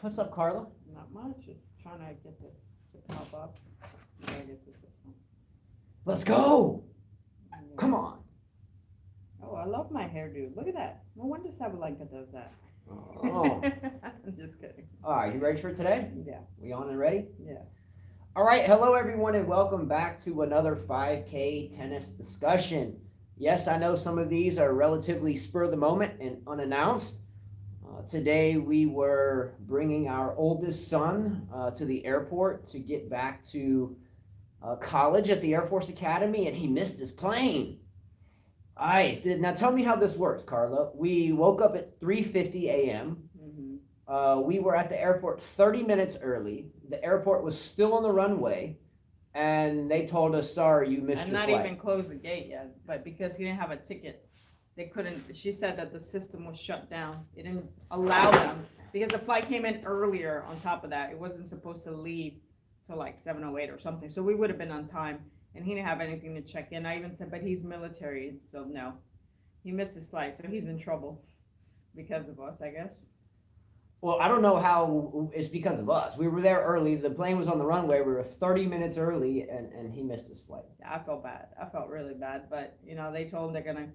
What's up, Carla? Not much. Just trying to get this to pop up. I guess it's this one. Let's go. Yeah. Come on. Oh, I love my hairdo. Look at that. No wonder Sabalenka does that. Oh. I'm just kidding. All right, you ready for today? Yeah. We on and ready? Yeah. All right, hello everyone and welcome back to another 5K tennis discussion. Yes, I know some of these are relatively spur of the moment and unannounced. Today we were bringing our oldest son to the airport to get back to college at the Air Force Academy, and he missed his plane. Now tell me how this works, Carla. We woke up at 3:50 a.m. We were at the airport 30 minutes early. The airport was still on the runway, and they told us, sorry, you missed And your not flight. even closed the gate yet, but because he didn't have a ticket, they couldn't. She said that the system was shut down. It didn't allow them because the flight came in earlier. On top of that, it wasn't supposed to leave till like 7:08 or something. So we would have been on time, and he didn't have anything to check in. I even said, but he's military, so no, he missed his flight, so he's in trouble because of us, I guess. Well, I don't know how it's because of us. We were there early. The plane was on the runway. We were 30 minutes early, and he missed his flight. Yeah, I felt bad. I felt really bad, but they told him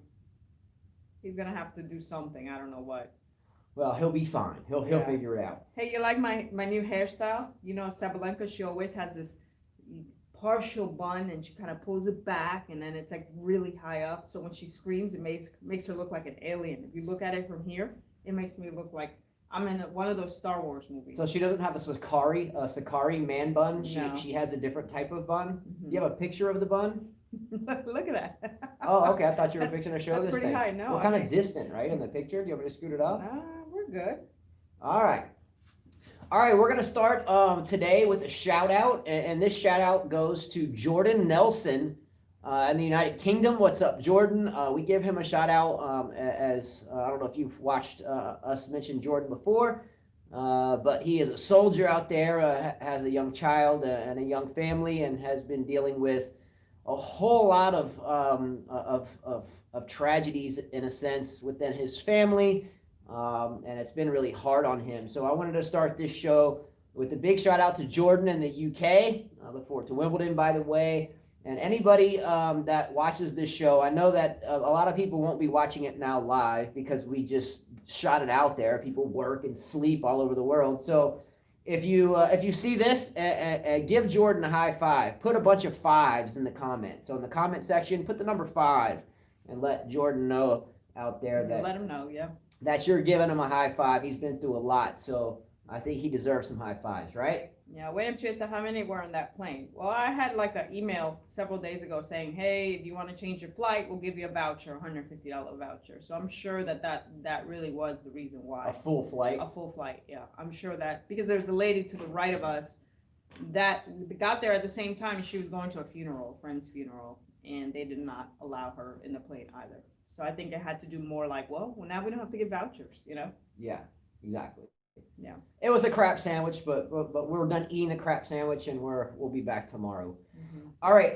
he's gonna have to do something. I don't know what. Well, he'll be fine. He'll figure it out. Hey, you like my new hairstyle? Sabalenka, she always has this partial bun, and she kind of pulls it back, and then it's like really high up. So when she screams, it makes her look like an alien. If you look at it from here, it makes me look like I'm in one of those Star Wars movies. So she doesn't have a Sakari man bun. No. She has a different type of bun. Mhm. Do you have a picture of the bun? Look at that. Oh, okay. I thought you were fixing to show that's this pretty thing. high. No, Well, kind of distant, right, in the picture. Do you want me to scoot it up? We're good. All right. All right, we're going to start today with a shout out, and this shout out goes to Jordan Nelson in the United Kingdom. What's up, Jordan? We give him a shout out as I don't know if you've watched us mention Jordan before, but he is a soldier out there, has a young child and a young family, and has been dealing with a whole lot of tragedies in a sense within his family. And it's been really hard on him. So I wanted to start this show with a big shout out to Jordan in the UK. I look forward to Wimbledon, by the way. And anybody that watches this show, I know that a lot of people won't be watching it now live because we just shot it out there. People work and sleep all over the world. So if you see this, give Jordan a high five. Put a bunch of fives in the comments. So in the comment section, put the number 5 and let Jordan know out there that Let him know, yeah. that you're giving him a high five. He's been through a lot, so I think he deserves some high fives, right? Yeah, William Chase said, how many were on that plane? Well, I had like an email several days ago saying, hey, if you want to change your flight, we'll give you a voucher, $150 voucher. So I'm sure that really was the reason why. A full flight. A full flight, yeah. I'm sure that, because there's a lady to the right of us that got there at the same time. She was going to a funeral, a friend's funeral, and they did not allow her in the plane either. So I think it had to do more like, well, now we don't have to give vouchers, Yeah, exactly. Yeah. It was a crap sandwich, but we're done eating the crap sandwich, and we'll be back tomorrow. Mm-hmm. All right.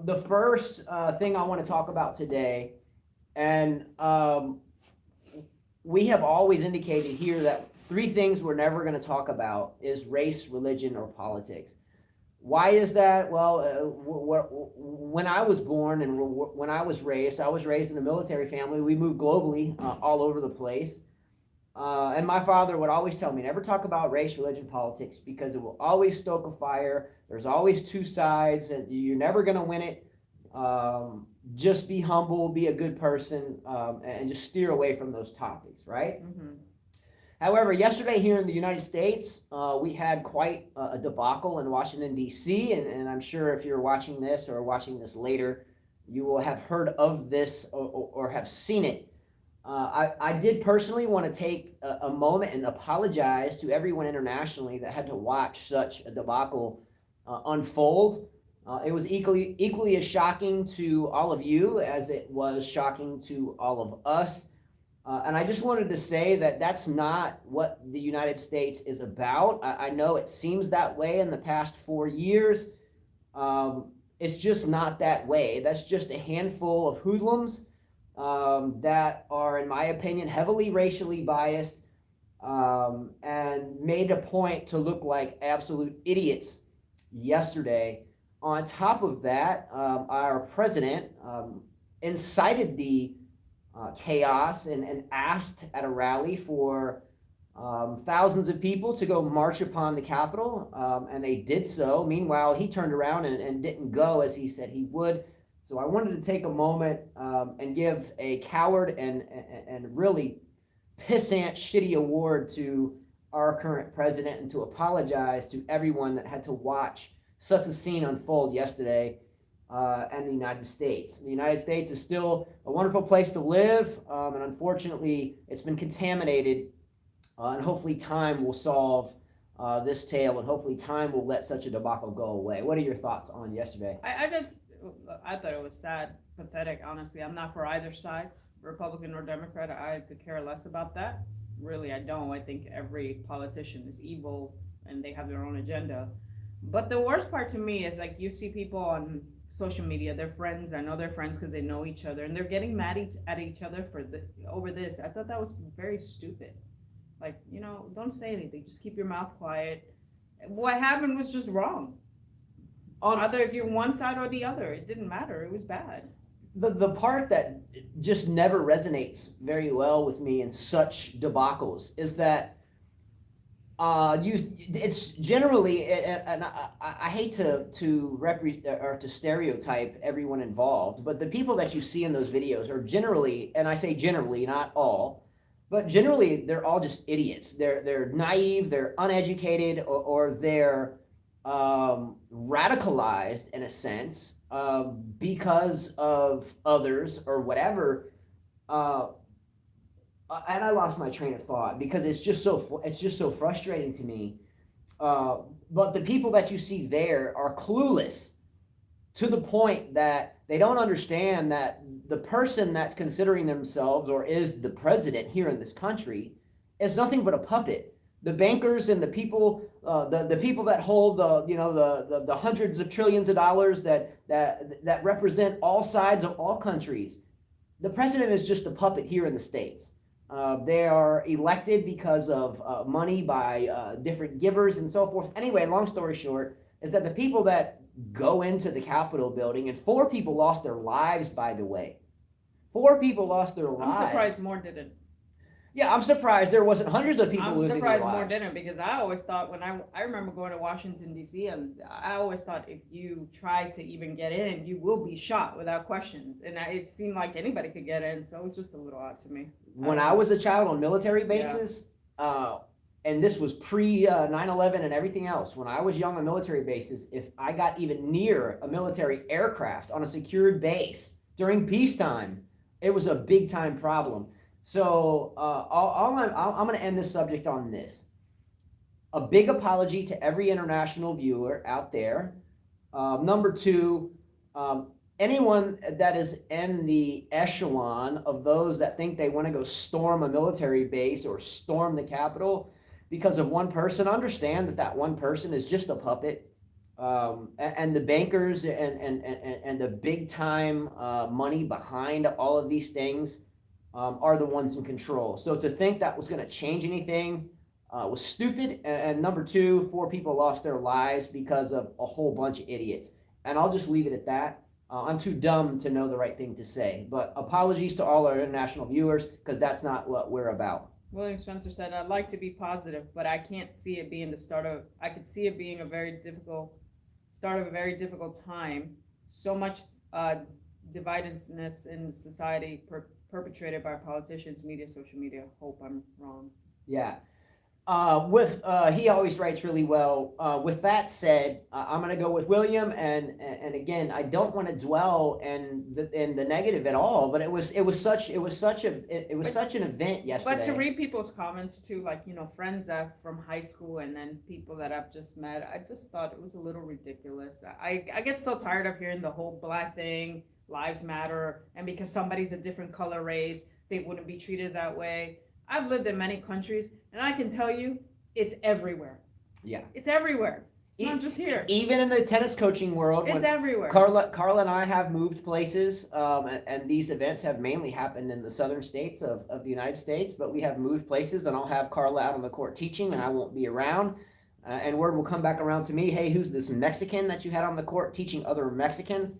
The first thing I want to talk about today, and we have always indicated here that 3 things we're never going to talk about is race, religion, or politics. Why is that? Well, when I was born and when I was raised in a military family. We moved globally all over the place. And my father would always tell me, never talk about race, religion, politics, because it will always stoke a fire. There's always 2 sides, and you're never going to win it. Just be humble, be a good person, and just steer away from those topics, right? Mm-hmm. However, yesterday here in the United States, we had quite a debacle in Washington, D.C., and I'm sure if you're watching this or watching this later, you will have heard of this or have seen it. I did personally want to take a moment and apologize to everyone internationally that had to watch such a debacle unfold. It was equally as shocking to all of you as it was shocking to all of us. And I just wanted to say that that's not what the United States is about. I know it seems that way in the past 4 years. It's just not that way. That's just a handful of hoodlums that are, in my opinion, heavily racially biased, and made a point to look like absolute idiots yesterday. On top of that, our president incited the chaos and asked at a rally for thousands of people to go march upon the Capitol, and they did so. Meanwhile, he turned around and didn't go as he said he would. So I wanted to take a moment and give a coward and really pissant, shitty award to our current president and to apologize to everyone that had to watch such a scene unfold yesterday and the United States. The United States is still a wonderful place to live, and unfortunately, it's been contaminated, and hopefully time will solve this tale, and hopefully time will let such a debacle go away. What are your thoughts on yesterday? I thought it was sad, pathetic, honestly. I'm not for either side, Republican or Democrat. I could care less about that. Really, I don't. I think every politician is evil and they have their own agenda. But the worst part to me is like you see people on social media, they're friends. I know they're friends because they know each other, and they're getting mad at each other over this. I thought that was very stupid. Like, don't say anything. Just keep your mouth quiet. What happened was just wrong. Either if you're one side or the other, it didn't matter. It was bad. The part that just never resonates very well with me in such debacles is that it's generally, and I hate to stereotype everyone involved, but the people that you see in those videos are generally, and I say generally, not all, but generally they're all just idiots. They're naive, they're uneducated, or they're radicalized in a sense because of others or whatever. And I lost my train of thought because it's just so frustrating to me. But the people that you see there are clueless to the point that they don't understand that the person that's considering themselves or is the president here in this country is nothing but a puppet. The bankers and the people that hold the hundreds of trillions of dollars that represent all sides of all countries. The president is just a puppet here in the States. They are elected because of money by different givers and so forth. Anyway, long story short, is that the people that go into the Capitol building, and 4 people lost their lives, by the way. 4 people lost their lives. I'm surprised more didn't. Yeah, I'm surprised there wasn't hundreds of people losing their lives. I'm surprised more didn't, because I always thought I remember going to Washington, D.C., and I always thought if you try to even get in, you will be shot without question. And it seemed like anybody could get in, so it was just a little odd to me. When I was a child on military bases, and this was pre 9/11 and everything else, when I was young on military bases, if I got even near a military aircraft on a secured base during peacetime, it was a big time problem. So I'm going to end this subject on this. A big apology to every international viewer out there. Number 2, anyone that is in the echelon of those that think they want to go storm a military base or storm the Capitol because of one person, understand that one person is just a puppet. And the bankers and the big time money behind all of these things are the ones in control. So to think that was going to change anything was stupid. And number 2, 4 people lost their lives because of a whole bunch of idiots. And I'll just leave it at that. I'm too dumb to know the right thing to say. But apologies to all our international viewers, because that's not what we're about. William Spencer said, I'd like to be positive, but I can't see it being I could see it being a very difficult start of a very difficult time. So much dividedness in society perpetrated by politicians, media, social media. Hope I'm wrong. Yeah. He always writes really well. With that said, I'm going to go with William, and again, I don't want to dwell in the negative at all. But it was such an event yesterday. But to read people's comments too, like friends that from high school, and then people that I've just met, I just thought it was a little ridiculous. I get so tired of hearing the whole black thing, lives matter, and because somebody's a different color race, they wouldn't be treated that way. I've lived in many countries, and I can tell you, it's everywhere. Yeah. It's everywhere. It's not just here. Even in the tennis coaching world, It's everywhere. Carla and I have moved places, and these events have mainly happened in the southern states of the United States, but we have moved places, and I'll have Carla out on the court teaching, and I won't be around. And word will come back around to me, hey, who's this Mexican that you had on the court teaching other Mexicans?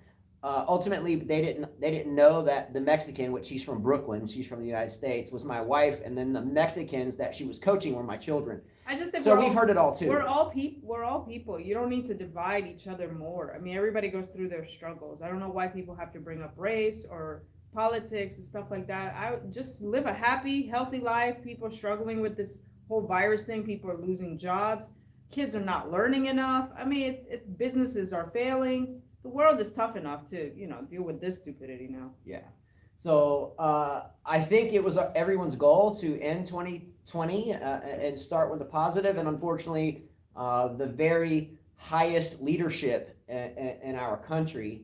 Ultimately, they didn't know that the Mexican, which she's from Brooklyn, she's from the United States, was my wife, and then the Mexicans that she was coaching were my children. I just think so we've heard it all too. We're all people. You don't need to divide each other more. I mean, everybody goes through their struggles. I don't know why people have to bring up race or politics and stuff like that. I just live a happy, healthy life. People are struggling with this whole virus thing. People are losing jobs. Kids are not learning enough. I mean, businesses are failing. The world is tough enough to, deal with this stupidity now. Yeah. So I think it was everyone's goal to end 2020 and start with a positive, and unfortunately, the very highest leadership in our country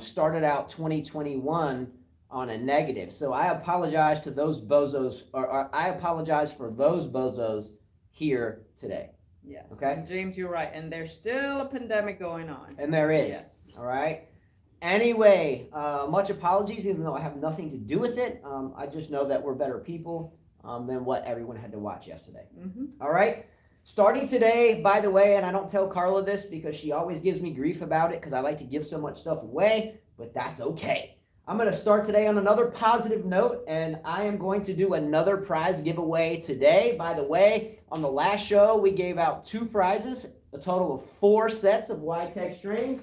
started out 2021 on a negative. So I apologize to those bozos, or I apologize for those bozos here today. Yes. Okay. And James, you're right. And there's still a pandemic going on. And there is. Yes. All right. Anyway, much apologies, even though I have nothing to do with it. I just know that we're better people than what everyone had to watch yesterday. Mm-hmm. All right. Starting today, by the way, and I don't tell Carla this because she always gives me grief about it because I like to give so much stuff away, but that's okay. I'm going to start today on another positive note, and I am going to do another prize giveaway today. By the way, on the last show, we gave out 2 prizes, a total of 4 sets of Y-Tech strings.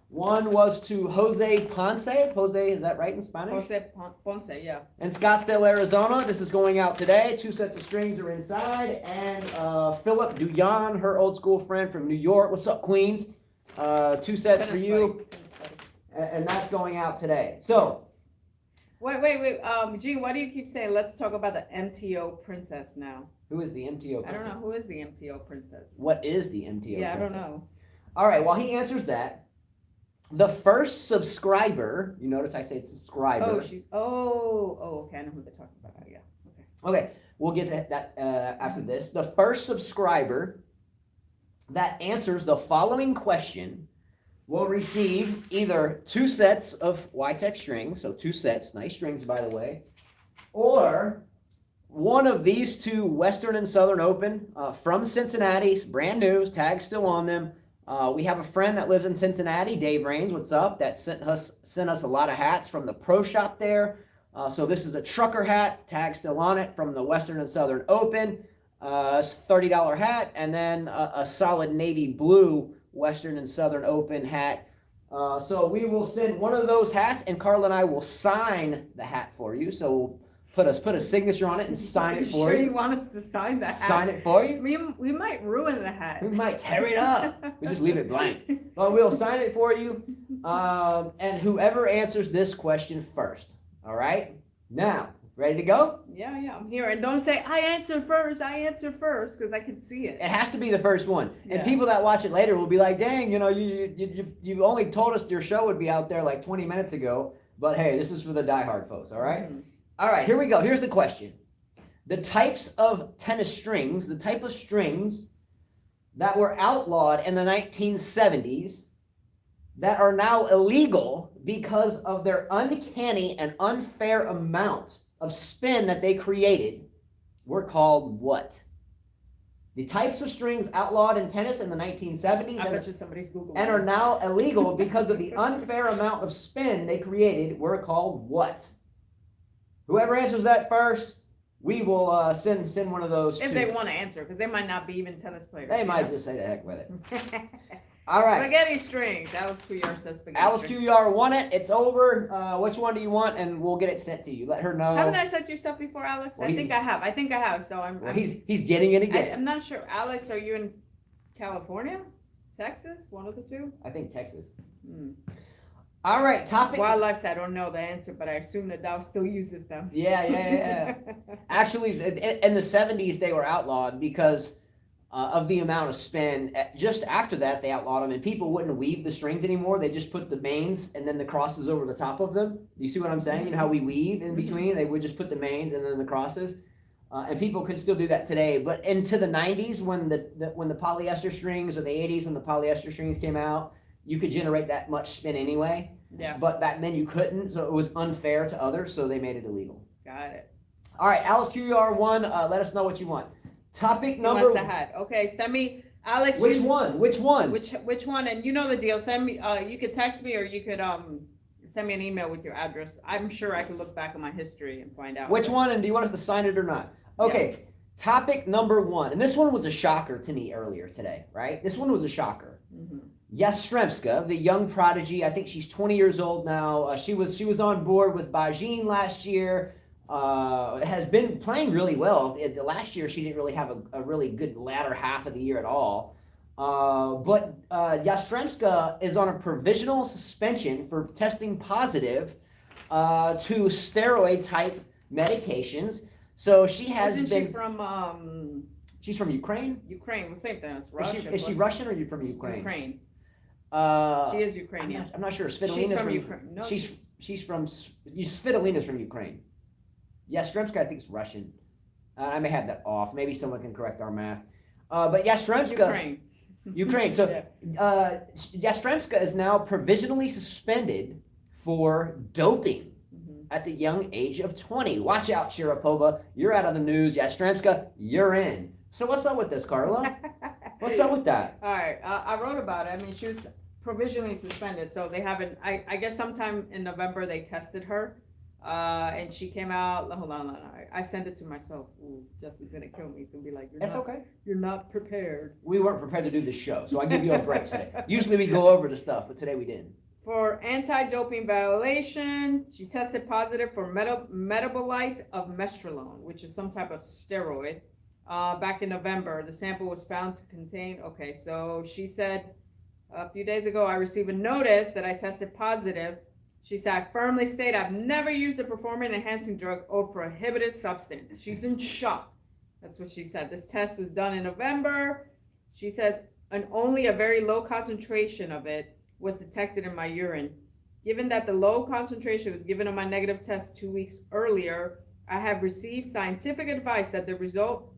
One was to Jose Ponce. Jose, is that right in Spanish? Jose Ponce, yeah. In Scottsdale, Arizona. This is going out today. 2 sets of strings are inside. And Philip Duyan, her old school friend from New York. What's up, Queens? 2 sets for you. And that's going out today. So. Wait. Gee, why do you keep saying, let's talk about the MTO princess now? Who is the MTO princess? I don't know. Who is the MTO princess? What is the MTO princess? Yeah, I don't know. All right, while he answers that, the first subscriber, you notice I say subscriber. Okay. I know who they're talking about. Yeah. Okay, we'll get to that after this. The first subscriber that answers the following question will receive either 2 sets of Y-Tech strings, so 2 sets, nice strings by the way, or one of these 2 Western and Southern Open from Cincinnati, brand new, tags still on them. We have a friend that lives in Cincinnati, Dave Rains, what's up, that sent us a lot of hats from the pro shop there. So this is a trucker hat, tag still on it, from the Western and Southern Open. $30 hat, and then a solid navy blue Western and Southern Open hat. So we will send one of those hats, and Carla and I will sign the hat for you. So we'll put a signature on it and sign it for you. Sure you want us to sign the hat? Sign it for you? We might ruin the hat. We might tear it up. We just leave it blank. But we'll sign it for you. And whoever answers this question first. All right? Now, ready to go? Yeah, I'm here. And don't say, I answer first, because I can see it. It has to be the first one. Yeah. And people that watch it later will be like, dang, you only told us your show would be out there like 20 minutes ago. But hey, this is for the diehard folks, all right? Mm-hmm. All right, here we go. Here's the question. The types of tennis strings, the type of strings that were outlawed in the 1970s that are now illegal because of their uncanny and unfair amount of spin that they created were called what? The types of strings outlawed in tennis in the 1970s I bet you somebody's Googling and are now illegal because of the unfair amount of spin they created were called what? Whoever answers that first, we will send one of those if they want to answer, because they might not be even tennis players. They might just say the heck with it. All right. Spaghetti strings. Alex Couillard says spaghetti Alice strings. Couillard won it. It's over. Which one do you want? And we'll get it sent to you. Let her know. Haven't I sent you stuff before, Alex? Well, I think I have. So he's getting it again. I'm not sure. Alex, are you in California? Texas? One of the two? I think Texas. All right, topic. Wildlife, I don't know the answer, but I assume that Dow still uses them. Yeah. Actually, in the 70s, they were outlawed because of the amount of spin. Just after that, they outlawed them, and people wouldn't weave the strings anymore. They just put the mains and then the crosses over the top of them. Do you see what I'm saying? You know how we weave in between? They would just put the mains and then the crosses. and people could still do that today. But into the 90s, when the polyester strings, or the 80s when the polyester strings came out, you could generate that much spin anyway. Yeah. But back then you couldn't, so it was unfair to others, so they made it illegal. Got it. All right, Alex QR1, let us know what you want. Topic number. Must have had. Okay, send me, Alex. Which one? Which one? Which one? And you know the deal. Send me. You could text me, or you could send me an email with your address. I'm sure I can look back on my history and find out. Which one? And do you want us to sign it or not? Okay. Yeah. Topic number 1, and this one was a shocker to me earlier today. Right? This one was a shocker. Mm-hmm. Yastremska, the young prodigy. I think she's 20 years old now. She was on board with Bajin last year. Has been playing really well. Last year, she didn't really have a really good latter half of the year at all. But Yastremska is on a provisional suspension for testing positive to steroid-type medications. So she has Isn't been... she from... She's from Ukraine? Ukraine, the same thing. It's Russia. Is she Russian, or are you from Ukraine? Ukraine. She is Ukrainian. I'm not sure. Svitolina's she's from Ukraine. No, she's from... Svitolina's from Ukraine. Yastremska, I think, is Russian. I may have that off. Maybe someone can correct our math. But Yastremska... Ukraine. So Yastremska is now provisionally suspended for doping at the young age of 20. Watch out, Sharapova. You're out of the news. Yastremska, you're in. So what's up with this, Carla? What's up with that? All right. I wrote about it. I mean, she was provisionally suspended. So they haven't... I guess sometime in November they tested her. And she came out. Hold on. I sent it to myself. Ooh, Justin's gonna kill me. He's gonna be like, "That's okay. You're not prepared." We weren't prepared to do this show, so I give you a break today. Usually we go over the stuff, but today we didn't. For anti-doping violation, she tested positive for metabolite of mestrolone, which is some type of steroid. Back in November, the sample was found to contain. Okay, so she said a few days ago, I received a notice that I tested positive. She said, I firmly state I've never used a performance-enhancing drug or prohibited substance. She's in shock. That's what she said. This test was done in November. She says, and only a very low concentration of it was detected in my urine. Given that the low concentration was given on my negative test 2 weeks earlier, I have received scientific advice that the result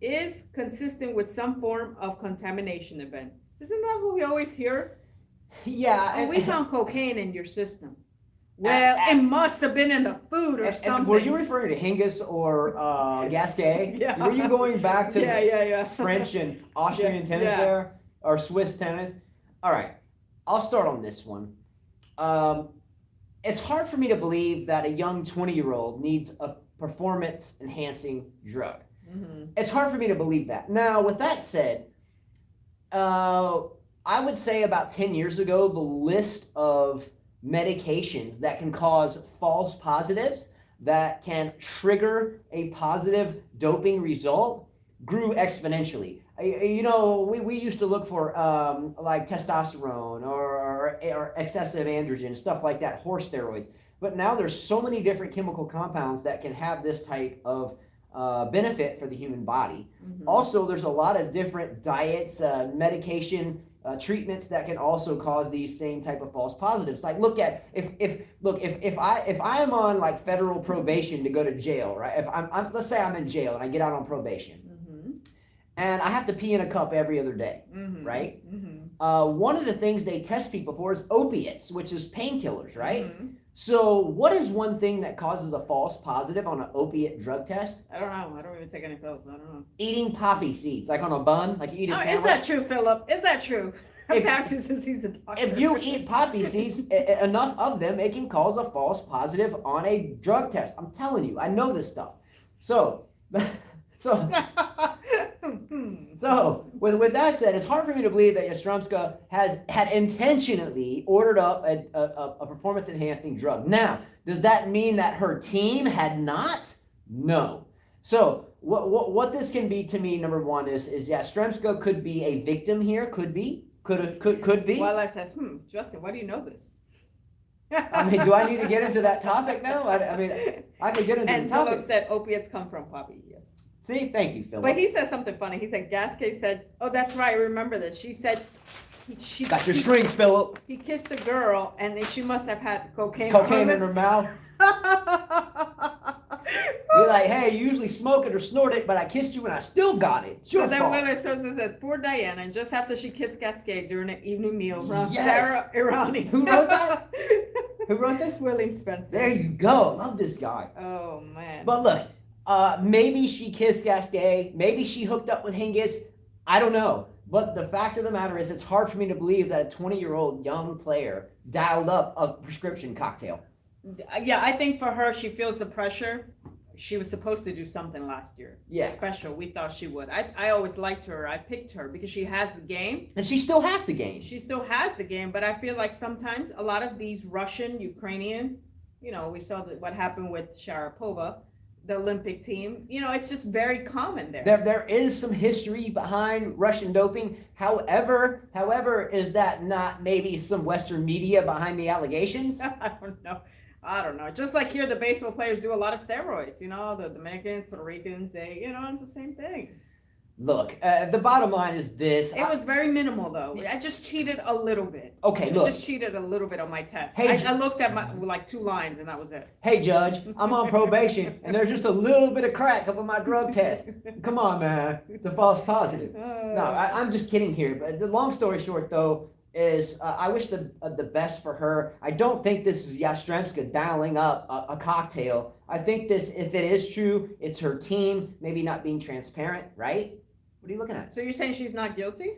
is consistent with some form of contamination event. Isn't that what we always hear? Yeah. And we found cocaine in your system. Well, it must have been in the food or something. Were you referring to Hingis or Gasquet? Yeah. Were you going back to the French and Austrian tennis there? Or Swiss tennis? All right. I'll start on this one. It's hard for me to believe that a young 20-year-old needs a performance-enhancing drug. Mm-hmm. It's hard for me to believe that. Now, with that said, I would say about 10 years ago, the list of medications that can cause false positives, that can trigger a positive doping result, grew exponentially. You know, we used to look for like testosterone or excessive androgen, stuff like that, horse steroids. But now there's so many different chemical compounds that can have this type of benefit for the human body. Mm-hmm. Also, there's a lot of different diets, medication, treatments that can also cause these same type of false positives. Like, if I am on like federal probation to go to jail, right? If I'm let's say I'm in jail and I get out on probation, mm-hmm. and I have to pee in a cup every other day, mm-hmm. right? Mm-hmm. One of the things they test people for is opiates, which is painkillers, right? Mm-hmm. So what is one thing that causes a false positive on an opiate drug test? I don't know. I don't even take any pills. I don't know. Eating poppy seeds, like on a bun, like you eat a sandwich. Is that true, Philip? Is that true? If you eat poppy seeds, enough of them, it can cause a false positive on a drug test. I'm telling you, I know this stuff. So with that said, it's hard for me to believe that Yastremska had intentionally ordered up a performance-enhancing drug. Now, does that mean that her team had not? No. So what this can be to me, number one, is Yastremska could be a victim here. Could be. Could be. Well, I says, Justin, why do you know this? I mean, do I need to get into that topic now? I mean, I could get into the topic. And Philip said opiates come from poppy, yes. See, thank you, Philip. But he said something funny. He said, Gasquet said, oh, that's right, I remember this. She said, she got your strings, Philip. He kissed a girl, and she must have had cocaine in her mouth. like, hey, you usually smoke it or snort it, but I kissed you and I still got it. It's your So then fault. Willer says, poor Diana, and just after she kissed Cascade during an evening meal around Yes. Sarah Irani. Who wrote that? Who wrote this? William Spencer. There you go. Love this guy. Oh, man. But look, maybe she kissed Gasquet. Maybe she hooked up with Hingis. I don't know. But the fact of the matter is, it's hard for me to believe that a 20-year-old young player dialed up a prescription cocktail. Yeah, I think for her, she feels the pressure. She was supposed to do something last year. Yeah. Special. We thought she would. I always liked her. I picked her because she has the game. And she still has the game. She still has the game, but I feel like sometimes a lot of these Russian, Ukrainian, we saw what happened with Sharapova, the Olympic team. It's just very common there. There is some history behind Russian doping. However, is that not maybe some Western media behind the allegations? I don't know. Just like here, the baseball players do a lot of steroids. The Dominicans, Puerto Ricans, it's the same thing. Look, the bottom line is this. It was very minimal, though. I just cheated a little bit. Okay, I just cheated a little bit on my test. Hey, I looked at my 2 lines, and that was it. Hey, Judge, I'm on probation, and there's just a little bit of crack up on my drug test. Come on, man. It's a false positive. No, I'm just kidding here. But the long story short, though, is I wish the best for her. I don't think this is Yastremska dialing up a cocktail. I think this, if it is true, it's her team maybe not being transparent, right? What are you looking at? So you're saying she's not guilty?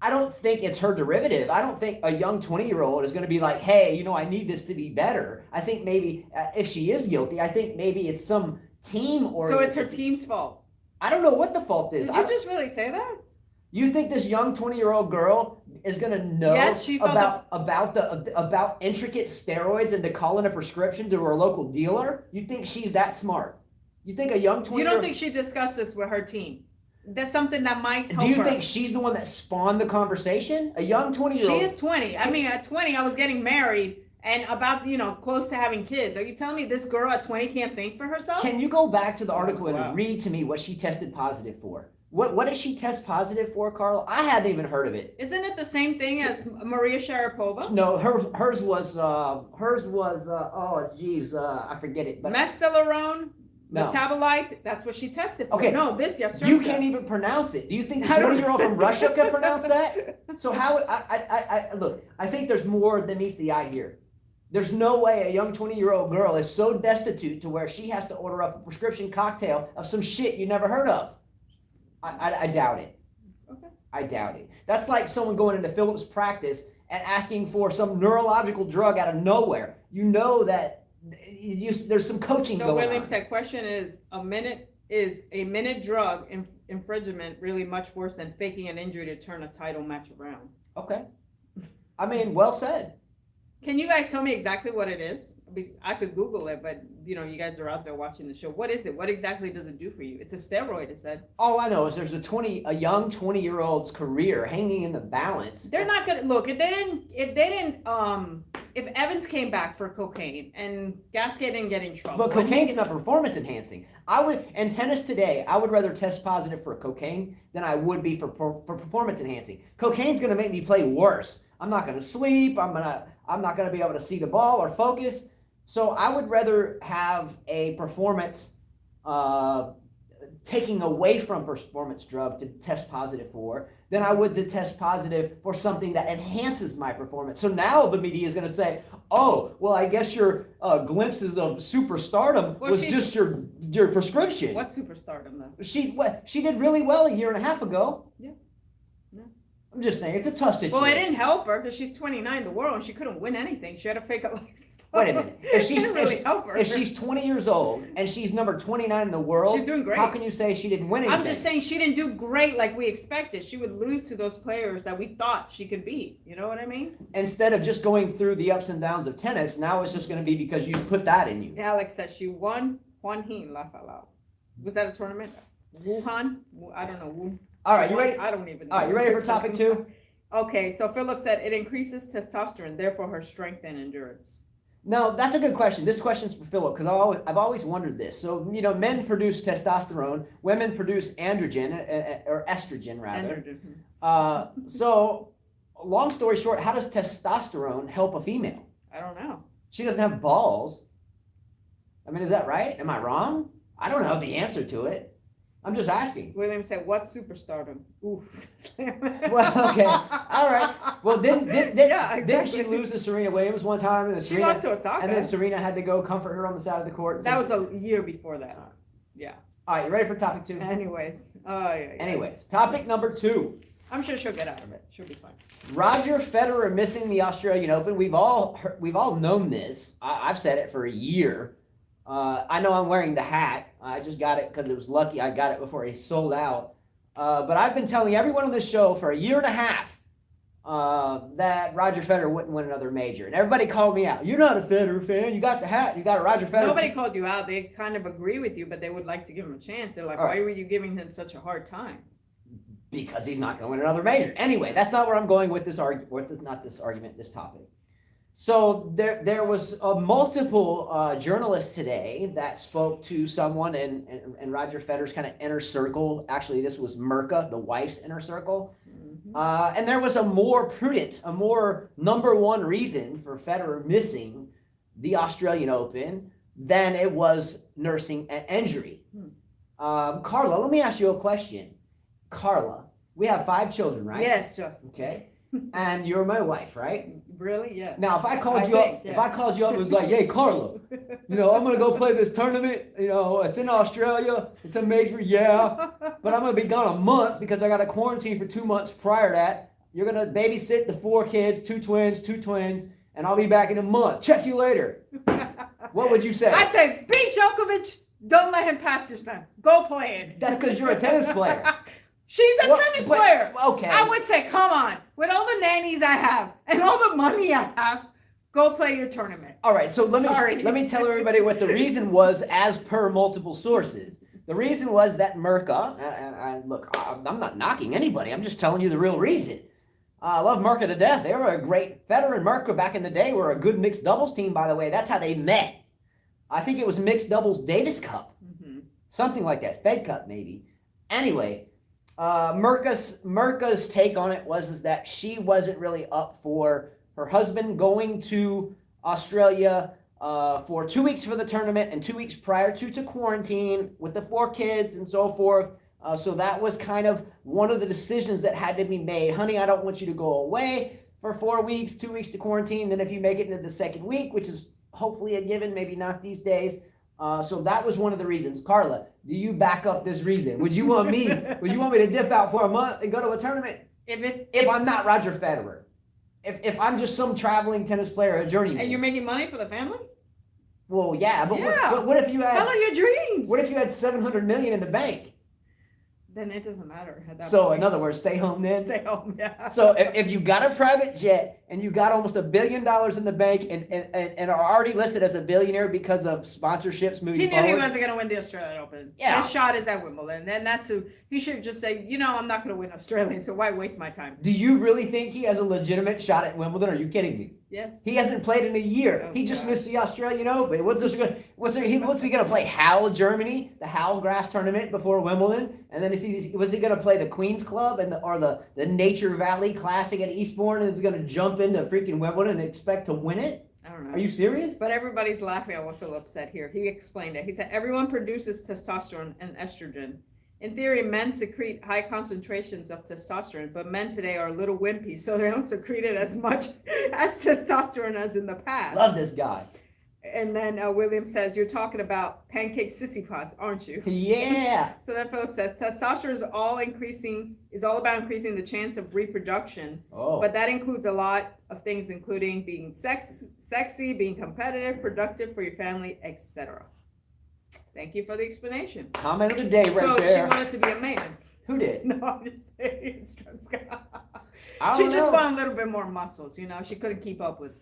I don't think it's her derivative. I don't think a young 20-year-old is going to be like, hey, I need this to be better. I think maybe if she is guilty, I think maybe it's some team or. So it's her team's fault. I don't know what the fault is. Did you just really say that? You think this young 20-year-old girl is going to know about intricate steroids and to call in a prescription to her local dealer? You think she's that smart? You think a young 20-year-old... You don't think she discussed this with her team? That's something that might help her. Do you think she's the one that spawned the conversation? A young 20-year-old... She is 20. I mean, at 20, I was getting married and about, close to having kids. Are you telling me this girl at 20 can't think for herself? Can you go back to the article and read to me what she tested positive for? What did she test positive for, Carl? I hadn't even heard of it. Isn't it the same thing as Maria Sharapova? No, hers was I forget it. But Testosterone, no. Metabolite, that's what she tested for. Okay. No, this Yastremska. You can't even pronounce it. Do you think the 20-year-old from Russia can pronounce that? So how, look, I think there's more than meets the eye here. There's no way a young 20-year-old girl is so destitute to where she has to order up a prescription cocktail of some shit you never heard of. I doubt it. Okay. I doubt it. That's like someone going into Phillips' practice and asking for some neurological drug out of nowhere. You know that there's some coaching going on. So William said, question is a minute drug infringement really much worse than faking an injury to turn a title match around? Okay. I mean, well said. Can you guys tell me exactly what it is? I could Google it, but you guys are out there watching the show. What is it? What exactly does it do for you? It's a steroid, it said. All I know is there's a young 20-year-old's career hanging in the balance. They're not gonna look if Evans came back for cocaine and Gasquet didn't get in trouble. But cocaine's not performance enhancing. In tennis today, I would rather test positive for cocaine than I would be for performance enhancing. Cocaine's gonna make me play worse. I'm not gonna sleep. I'm not gonna be able to see the ball or focus. So I would rather have a performance taking away from performance drug to test positive for than I would to test positive for something that enhances my performance. So now the media is going to say, oh, well, I guess your glimpses of superstardom was just your prescription. What superstardom, though? She did really well a year and a half ago. Yeah. No. I'm just saying, it's a tough situation. Well, it didn't help her because she's 29 in the world and she couldn't win anything. She had to fake a life. Wait a minute. If she's 20 years old and she's number 29 in the world, she's doing great. How can you say she didn't win anything? I'm just saying she didn't do great like we expected. She would lose to those players that we thought she could beat. You know what I mean? Instead of just going through the ups and downs of tennis, now it's just going to be because you put that in you. Alex said she won Juanjin La Falao. Was that a tournament? Wuhan? I don't know. All right, you ready? I don't even know. All right, you ready for topic 2? Okay, so Philip said it increases testosterone, therefore her strength and endurance. No, that's a good question. This question's for Philip because I've always wondered this. So, men produce testosterone, women produce androgen, or estrogen rather. Androgen. So, long story short, how does testosterone help a female? I don't know. She doesn't have balls. I mean, is that right? Am I wrong? I don't know the answer to it. I'm just asking. William said, "What superstardom?" Oof. Well, okay, all right. Well, didn't exactly. she lose to Serena Williams one time? And She lost to Osaka. And then Serena had to go comfort her on the side of the court. That was a year before that. Yeah. All right, you ready for topic 2? Anyways. Anyways, topic number 2. I'm sure she'll get out of it. She'll be fine. Roger Federer missing the Australian Open. We've all known this. I've said it for a year. I know I'm wearing the hat. I just got it because it was lucky I got it before he sold out. But I've been telling everyone on this show for a year and a half that Roger Federer wouldn't win another major. And everybody called me out. You're not a Federer fan. You got the hat. You got a Roger Federer. Nobody called you out. They kind of agree with you, but they would like to give him a chance. They're like, why were you giving him such a hard time? Because he's not going to win another major. Anyway, that's not where I'm going with this argument. This topic. So there was multiple journalists today that spoke to someone in Roger Federer's kind of inner circle. Actually, this was Mirka, the wife's inner circle. Mm-hmm. And there was a more prudent, a more number one reason for Federer missing the Australian Open than it was nursing an injury. Carla, let me ask you a question. Carla, we have 5 children, right? Yes, Justin. Okay. And you're my wife, right? Really? Yeah. Now, if I called you up and was like, "Hey, Carla, I'm gonna go play this tournament. It's in Australia. It's a major, yeah, but I'm gonna be gone a month because I got to quarantine for 2 months prior to that. You're gonna babysit the 4 kids, 2 twins, and I'll be back in a month. Check you later." What would you say? I say, beat Djokovic. Don't let him pass your son. Go play it. That's because you're a tennis player. She's a tennis player. Okay. I would say, come on. With all the nannies I have and all the money I have, go play your tournament. All right. So let me tell everybody what the reason was, as per multiple sources. The reason was that Mirka, and look, I'm not knocking anybody. I'm just telling you the real reason. I love Mirka to death. They were a great Federer and Mirka back in the day. Were a good mixed doubles team, by the way. That's how they met. I think it was mixed doubles Davis Cup, something like that, Fed Cup maybe. Anyway. Mirka's take on it was that she wasn't really up for her husband going to Australia for 2 weeks for the tournament and 2 weeks prior to quarantine with the 4 kids and so forth. So that was kind of one of the decisions that had to be made. Honey, I don't want you to go away for 4 weeks, 2 weeks to quarantine. Then if you make it into the second week, which is hopefully a given, maybe not these days. So that was one of the reasons. Carla, do you back up this reason? Would you want me to dip out for a month and go to a tournament? If I'm not Roger Federer, if I'm just some traveling tennis player, a journeyman. And you're making money for the family? Well, yeah, but what if you had? Follow your dreams. What if you had $700 million in the bank? Then it doesn't matter at that So point. in other words, stay home then? Stay home, yeah. So if you got a private jet and you got almost $1 billion in the bank and are already listed as a billionaire because of sponsorships moving forward. He knew he wasn't going to win the Australian Open. Yeah. His shot is at Wimbledon. And he should just say, I'm not going to win Australia, so why waste my time? Do you really think he has a legitimate shot at Wimbledon? Are you kidding me? Yes. He hasn't played in a year. He just missed the Australian Open. What's he going to play? Halle, Germany, the Halle grass tournament before Wimbledon, and then was he going to play the Queen's Club or the Nature Valley Classic at Eastbourne, and is going to jump into freaking Wimbledon and expect to win it? I don't know. Are you serious? But everybody's laughing at what Philip said here. He explained it. He said everyone produces testosterone and estrogen. In theory, men secrete high concentrations of testosterone, but men today are a little wimpy, so they don't secrete it as much as testosterone as in the past. Love this guy. And then William says, you're talking about pancake sissy pots, aren't you? Yeah. So then Philip says, testosterone is all about increasing the chance of reproduction. Oh. But that includes a lot of things, including being sexy, being competitive, productive for your family, etc. Thank you for the explanation. Comment of the day there. So she wanted to be a man. Who did? No, I'm just saying. I She don't just know. wanted a little bit more muscles, She couldn't keep up with.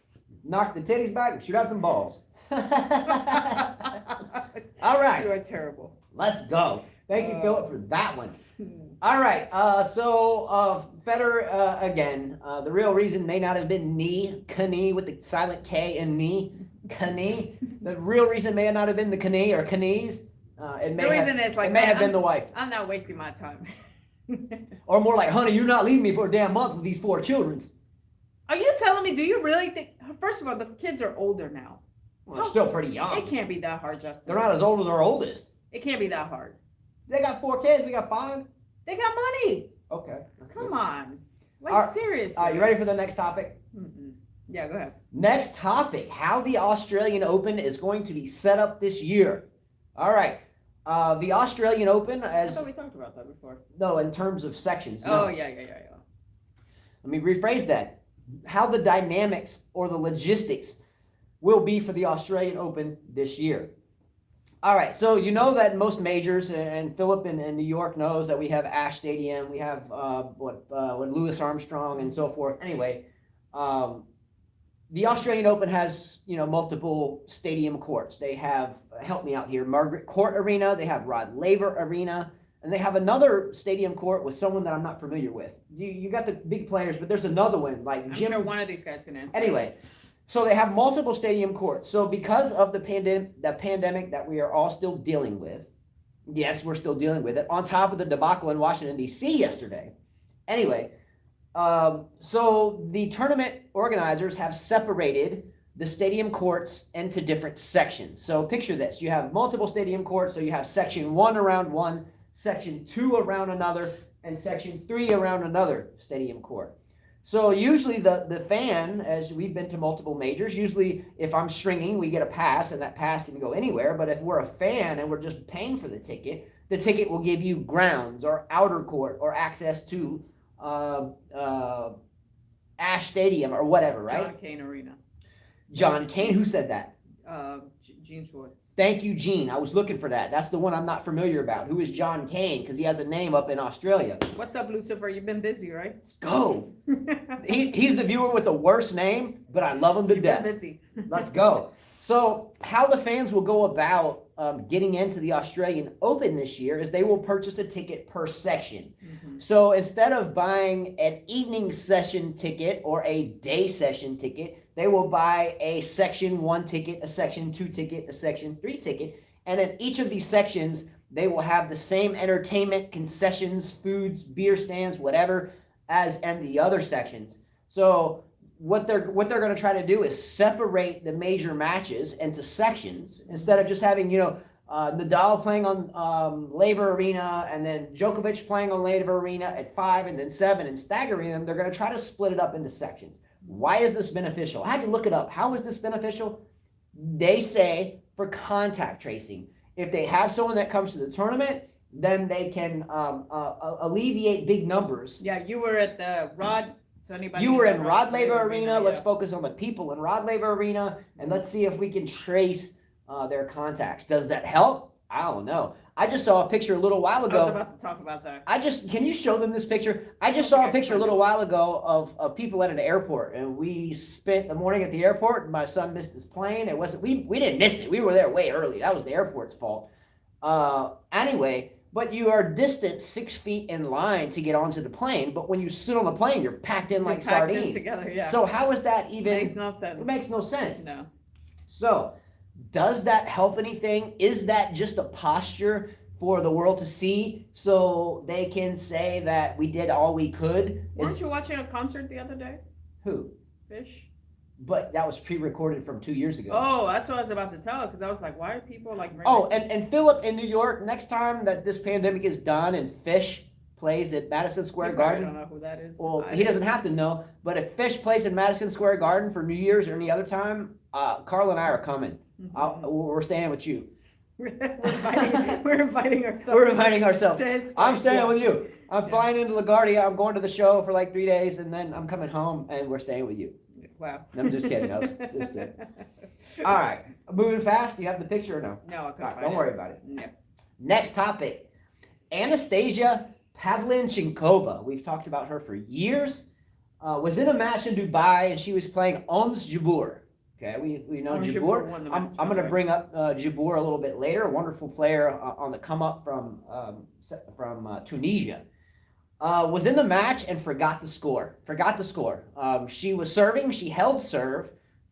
Knock the titties back and shoot out some balls. All right. You are terrible. Let's go. Thank you, Philip, for that one. All right. So Federer, again, the real reason may not have been knee with the silent K in knee. Knee. The real reason may not have been the knee or knees. It may have been the wife. I'm not wasting my time. Or more like, honey, you're not leaving me for a damn month with these 4 children. Are you telling me, do you really think, first of all, the kids are older now. Well, they're still pretty young. It can't be that hard, Justin. They're not as old as our oldest. It can't be that hard. They got 4 kids. We got 5. They got money. Okay. Come on. Like, All right. seriously. You ready for the next topic? Mm-mm. Yeah, go ahead. Next topic, how the Australian Open is going to be set up this year. All right. The Australian Open, I thought we talked about that before. No, in terms of sections. Oh, No. yeah. Let me rephrase that. How the dynamics or the logistics will be for the Australian Open this year. All right, so you know that most majors, and Philip in New York knows that we have Ash Stadium, we have Louis Armstrong and so forth. Anyway, the Australian Open has multiple stadium courts. They have, help me out here, Margaret Court Arena. They have Rod Laver Arena, and they have another stadium court with someone that I'm not familiar with. You got the big players, but there's another one like I'm Jim. sure one of these guys can answer. Anyway. So they have multiple stadium courts. So because of the pandemic that we are all still dealing with, yes, we're still dealing with it, on top of the debacle in Washington, D.C. yesterday. Anyway, so the tournament organizers have separated the stadium courts into different sections. So picture this. You have multiple stadium courts. So you have section 1 around one, section 2 around another, and section 3 around another stadium court. So usually the fan, as we've been to multiple majors, usually if I'm stringing, we get a pass, and that pass can go anywhere. But if we're a fan and we're just paying for the ticket will give you grounds or outer court or access to Ash Stadium or whatever, right? John Cain Arena. John Cain, who said that? Gene Schwartz. Thank you, Gene. I was looking for that. That's the one I'm not familiar about. Who is John Cain? Because he has a name up in Australia. What's up, Lucifer? You've been busy, right? Let's go. He's the viewer with the worst name, but I love him to death. Busy. Let's go. So how the fans will go about getting into the Australian Open this year is they will purchase a ticket per section. Mm-hmm. So instead of buying an evening session ticket or a day session ticket, they will buy a section 1 ticket, a section 2 ticket, a section 3 ticket. And in each of these sections, they will have the same entertainment, concessions, foods, beer stands, whatever, as in the other sections. So what they're going to try to do is separate the major matches into sections instead of just having, Nadal playing on Laver Arena and then Djokovic playing on Laver Arena at 5 and then 7 and staggering them. They're going to try to split it up into sections. Why is this beneficial? I had to look it up. How is this beneficial? They say for contact tracing. If they have someone that comes to the tournament, then they can alleviate big numbers. Yeah, you were at the Rod. So anybody? You were in Rod Laver Arena. Yeah. Let's focus on the people in Rod Laver Arena, and let's see if we can trace their contacts. Does that help? I don't know. I just saw a picture a little while ago. I was about to talk about that. Can you show them this picture? I just saw a picture a little while ago of people at an airport, and we spent the morning at the airport. And my son missed his plane. It wasn't we didn't miss it. We were there way early. That was the airport's fault. Anyway, but you are distant 6 feet in line to get onto the plane. But when you sit on the plane, you're packed in like sardines. Together, yeah. So how is that even? Makes no sense. It makes no sense. No. So, does that help anything? Is that just a posture for the world to see so they can say that we did all we could? Weren't you watching a concert the other day? Who? Fish? But that was pre-recorded from 2 years ago. Oh, that's what I was about to tell, because I was like, why are people like... Oh, and Philip in New York, next time that this pandemic is done and Fish plays at Madison Square Garden... I don't know who that is. Well, he doesn't have to know, but if Fish plays in Madison Square Garden for New Year's or any other time, Carl and I are coming. Mm-hmm. We're staying with you. We're inviting ourselves. We're inviting ourselves. To his place, I'm staying with you. I'm flying into LaGuardia. I'm going to the show for like 3 days, and then I'm coming home, and we're staying with you. Wow. I'm just kidding. I was just kidding. All right. Moving fast. Do you have the picture or no? No, I can't. All right, don't worry about it. No. Next topic. Anastasia Pavlen Chinkova. We've talked about her for years. Was in a match in Dubai, and she was playing Ons Jabeur. Okay, we know Jabeur. I'm going to bring up Jabeur a little bit later. A wonderful player on the come up from Tunisia. Was in the match and forgot the score. She was serving. She held serve.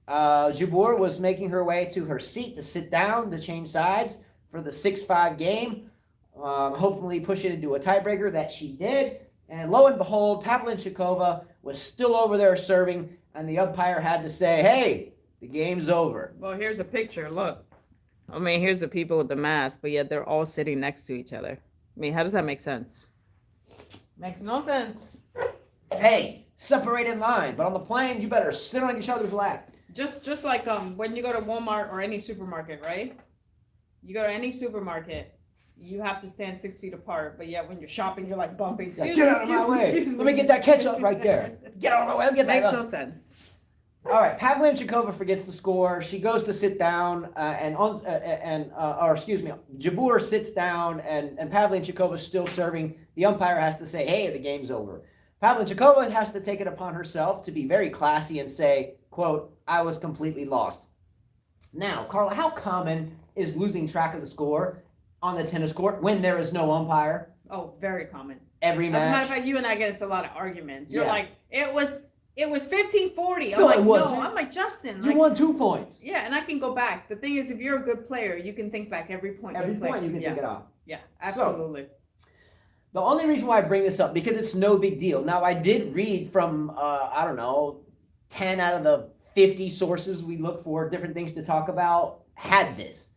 Jabeur was making her way to her seat to sit down to change sides for the 6-5 game. Hopefully push it into a tiebreaker that she did. And lo and behold, Pavlen Chinkova was still over there serving, and the umpire had to say, hey, the game's over. Well, here's a picture. Look. I mean, here's the people with the mask, but yet they're all sitting next to each other. I mean, how does that make sense? Makes no sense. Hey, separated line, but on the plane, you better sit on each other's lap. Just like when you go to Walmart or any supermarket, right? You go to any supermarket, you have to stand 6 feet apart. But yet when you're shopping, you're like bumping. Get out of my way. Let me get that ketchup right there. Get out of my way. Let me get that. Makes no sense. All right, Pavlen Chinkova forgets the score. She goes to sit down, Jabeur sits down, and Pavlen Chikova's still serving. The umpire has to say, "Hey, the game's over." Pavlen Chikova has to take it upon herself to be very classy and say, "Quote, I was completely lost." Now, Carla, how common is losing track of the score on the tennis court when there is no umpire? Oh, very common. Every match. As a matter of fact, you and I get into a lot of arguments. You're like, it was 15-40. I'm No, like, it wasn't. no. I'm like, Justin. You like, won 2 points. Yeah, and I can go back. The thing is, if you're a good player, you can think back every point. Every point you can think it off. Yeah, absolutely. The only reason why I bring this up, because it's no big deal. Now, I did read from, 10 out of the 50 sources we look for, different things to talk about, had this.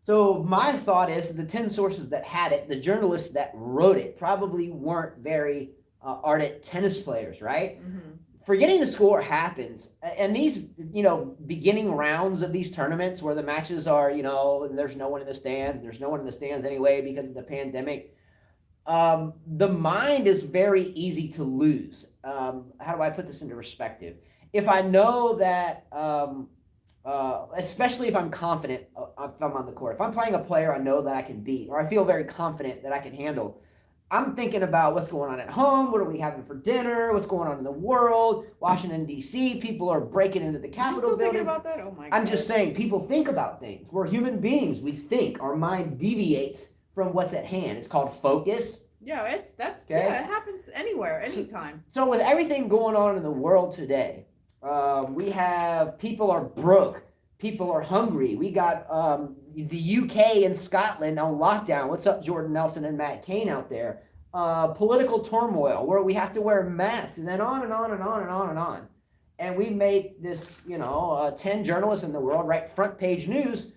So my thought is the 10 sources that had it, the journalists that wrote it, probably weren't very ardent tennis players, right? Mm-hmm. Forgetting the score happens. And these, beginning rounds of these tournaments where the matches are, and there's no one in the stands, there's no one in the stands anyway because of the pandemic. The mind is very easy to lose. How do I put this into perspective? If I know that, especially if I'm confident, if I'm on the court, if I'm playing a player I know that I can beat, or I feel very confident that I can handle, I'm thinking about what's going on at home, what are we having for dinner, what's going on in the world, Washington, D.C., people are breaking into the Capitol building. Thinking about that? Oh my God. I'm just saying, people think about things. We're human beings. We think. Our mind deviates from what's at hand. It's called focus. Yeah, it happens anywhere, anytime. So with everything going on in the world today, we have people are broke, people are hungry. We got the UK and Scotland on lockdown. What's up, Jordan Nelson and Matt Cain out there? Political turmoil where we have to wear masks, and then on and on and on and on and on. And we make this, 10 journalists in the world write front page news,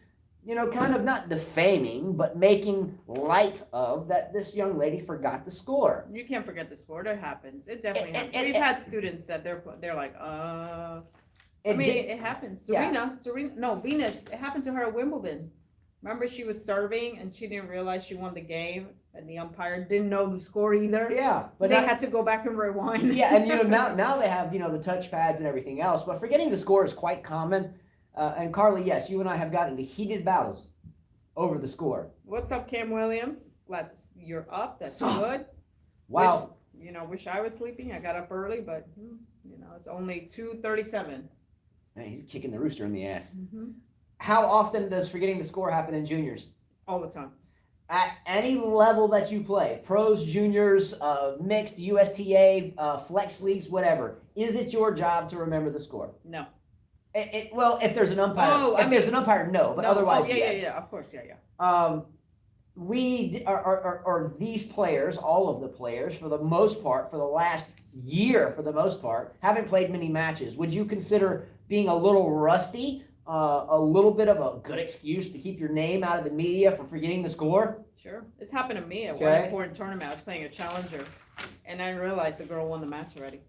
kind of not defaming, but making light of that this young lady forgot the score. You can't forget the score. It happens. It definitely happens. We've had students that they're like, it happens. Venus, it happened to her at Wimbledon. Remember, she was serving and she didn't realize she won the game, and the umpire didn't know the score either. Yeah, but they had to go back and rewind. Yeah, and now they have the touch pads and everything else, but forgetting the score is quite common. And Carly, yes, you and I have gotten into heated battles over the score. What's up, Cam Williams? Glad you're up. That's good. Wow. Wish I was sleeping. I got up early, but it's only 2:37. Man, he's kicking the rooster in the ass. Mm-hmm. How often does forgetting the score happen in juniors? All the time. At any level that you play, pros, juniors, mixed, USTA, flex leagues, whatever, is it your job to remember the score? No. Well, if there's an umpire, there's an umpire, no, but otherwise, yes. Yeah, of course, yeah. We are these players, all of the players, for the most part, for the last year, for the most part, haven't played many matches. Would you consider being a little rusty, a little bit of a good excuse to keep your name out of the media for forgetting the score? Sure. It's happened to me at one important tournament. I was playing a challenger, and I realized the girl won the match already.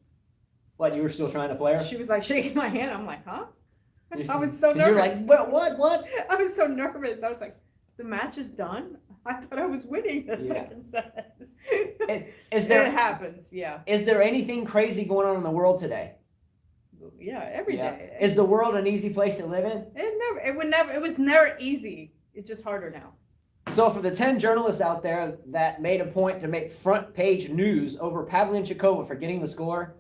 What, you were still trying to play her? She was like shaking my hand. I'm like, huh? I was so nervous. You're like, what? I was so nervous. I was like, the match is done? I thought I was winning the second set. It happens, yeah. Is there anything crazy going on in the world today? Yeah, every day. Is the world an easy place to live in? It was never easy. It's just harder now. So for the 10 journalists out there that made a point to make front page news over Pavlen Chinkova for getting the score,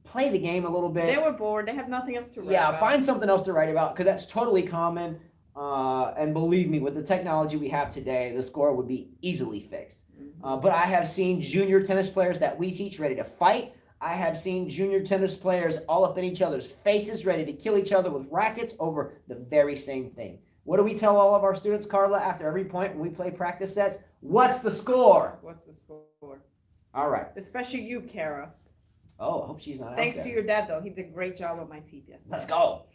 play the game a little bit. They were bored. They have nothing else to write about. Yeah, find something else to write about, because that's totally common. And believe me, with the technology we have today, the score would be easily fixed. Mm-hmm. But I have seen junior tennis players that we teach ready to fight. I have seen junior tennis players all up in each other's faces, ready to kill each other with rackets over the very same thing. What do we tell all of our students, Carla, after every point when we play practice sets? What's the score? What's the score? All right. Especially you, Kara. Oh, I hope she's not Thanks out to there. your dad, though. He did a great job with my teeth yesterday. Let's go.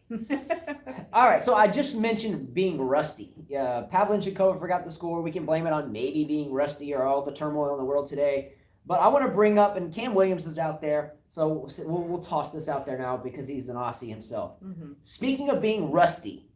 All right, so I just mentioned being rusty. Pavlen Chinkova forgot the score. We can blame it on maybe being rusty or all the turmoil in the world today. But I want to bring up, and Cam Williams is out there, so we'll toss this out there now because he's an Aussie himself. Mm-hmm. Speaking of being rusty,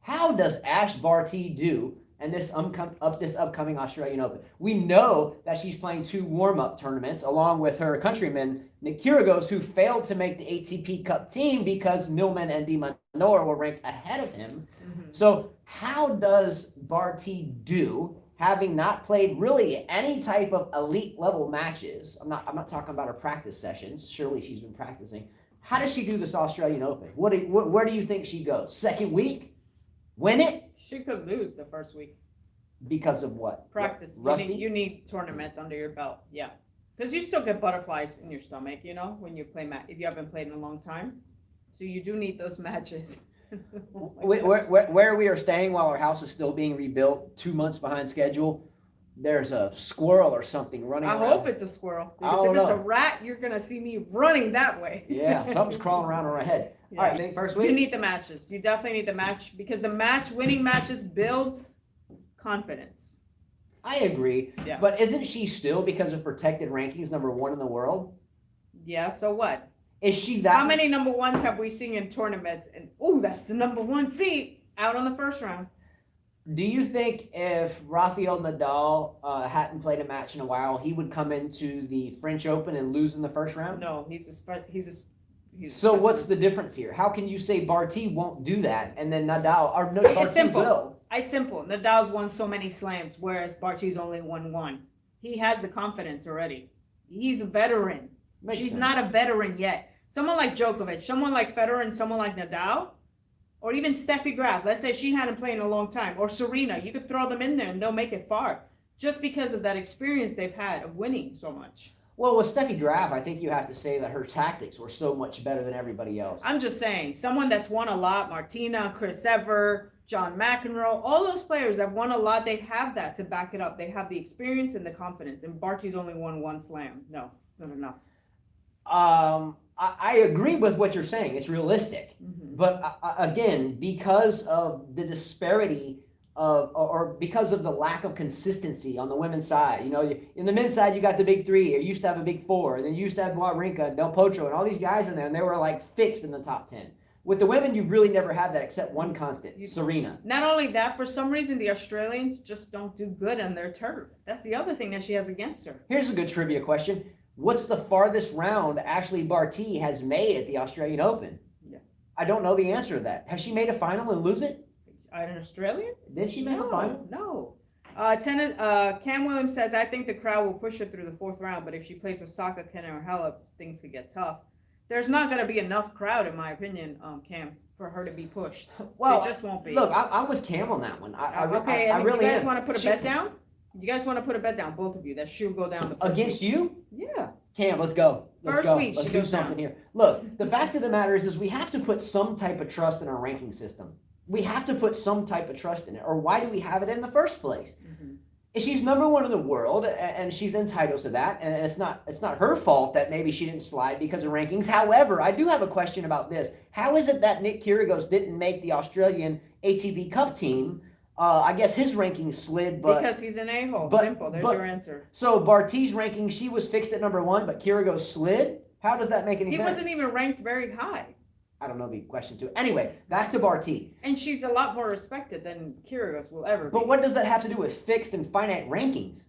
how does Ash Barty do in this upcoming Australian Open? We know that she's playing 2 warm-up tournaments along with her countryman Nick Kyrgios, who failed to make the ATP Cup team because Millman and De Minaur were ranked ahead of him. Mm-hmm. So how does Barty do, having not played really any type of elite level matches? I'm not talking about her practice sessions. Surely she's been practicing. How does she do this Australian Open? Where do you think she goes? Second week? Win it? She could lose the first week. Because of what? Practice. Rusty? You need tournaments under your belt. Yeah. Because you still get butterflies in your stomach, when you play if you haven't played in a long time. So you do need those matches. Where we are staying while our house is still being rebuilt, 2 months behind schedule, there's a squirrel or something running around. I hope it's a squirrel. Because if it's a rat, you're going to see me running that way. Yeah, something's crawling around on our heads. Yeah. All right, think first week? You need the matches. You definitely need the match because winning matches builds confidence. I agree. Yeah. But isn't she still, because of protected rankings, number 1 in the world? Yeah, so what? Is she that? How many number 1s have we seen in tournaments? And that's the number 1 seed out on the first round. Do you think if Rafael Nadal hadn't played a match in a while, he would come into the French Open and lose in the first round? No, So what's the difference here? How can you say Barty won't do that and then Nadal or no, It's Barty simple. will? Simple. Nadal's won so many slams, whereas Barty's only won 1. He has the confidence already. He's a veteran. She's not a veteran yet. Someone like Djokovic, someone like Federer, and someone like Nadal, or even Steffi Graf. Let's say she hadn't played in a long time, or Serena. You could throw them in there and they'll make it far, just because of that experience they've had of winning so much. Well, with Steffi Graf, I think you have to say that her tactics were so much better than everybody else. I'm just saying, someone that's won a lot, Martina, Chris Evert, John McEnroe, all those players that won a lot, they have that to back it up. They have the experience and the confidence. And Barty's only won 1 slam. No, it's not enough. I agree with what you're saying. It's realistic. Mm-hmm. But again, because of the disparity or because of the lack of consistency on the women's side, in the men's side, you got the big 3. You used to have a big 4. And then you used to have Wawrinka, Del Potro, and all these guys in there, and they were like fixed in the top 10. With the women, you really never had that except one constant, Serena. Not only that, for some reason, the Australians just don't do good on their turf. That's the other thing that she has against her. Here's a good trivia question. What's the farthest round Ashley Barty has made at the Australian Open? Yeah. I don't know the answer to that. Has she made a final and lose it? In Australia? Did she make a final? No. Cam Williams says, I think the crowd will push her through the 4th round, but if she plays Osaka, Kenna, or Halep, things could get tough. There's not going to be enough crowd, in my opinion, Cam, for her to be pushed. Well, it just won't be. Look, I'm with Cam on that one. I you really guys am. want to put a bet down? You guys want to put a bet down, both of you, that she'll go down the first Against week? you? Yeah. Cam, let's go. First week, Let's she do goes something down. here. Look, the fact of the matter is we have to put some type of trust in our ranking system. We have to put some type of trust in it. Or why do we have it in the first place? Mm-hmm. She's number 1 in the world, and she's entitled to that. And it's not her fault that maybe she didn't slide because of rankings. However, I do have a question about this. How is it that Nick Kyrgios didn't make the Australian ATP Cup team? I guess his rankings slid, but because he's an a-hole. Simple. There's your answer. So Barty's ranking, she was fixed at number 1, but Kyrgios slid. How does that make any sense? He wasn't even ranked very high. I don't know the question too. Anyway, back to Barty. And she's a lot more respected than Kyrgios will ever be. But what does that have to do with fixed and finite rankings?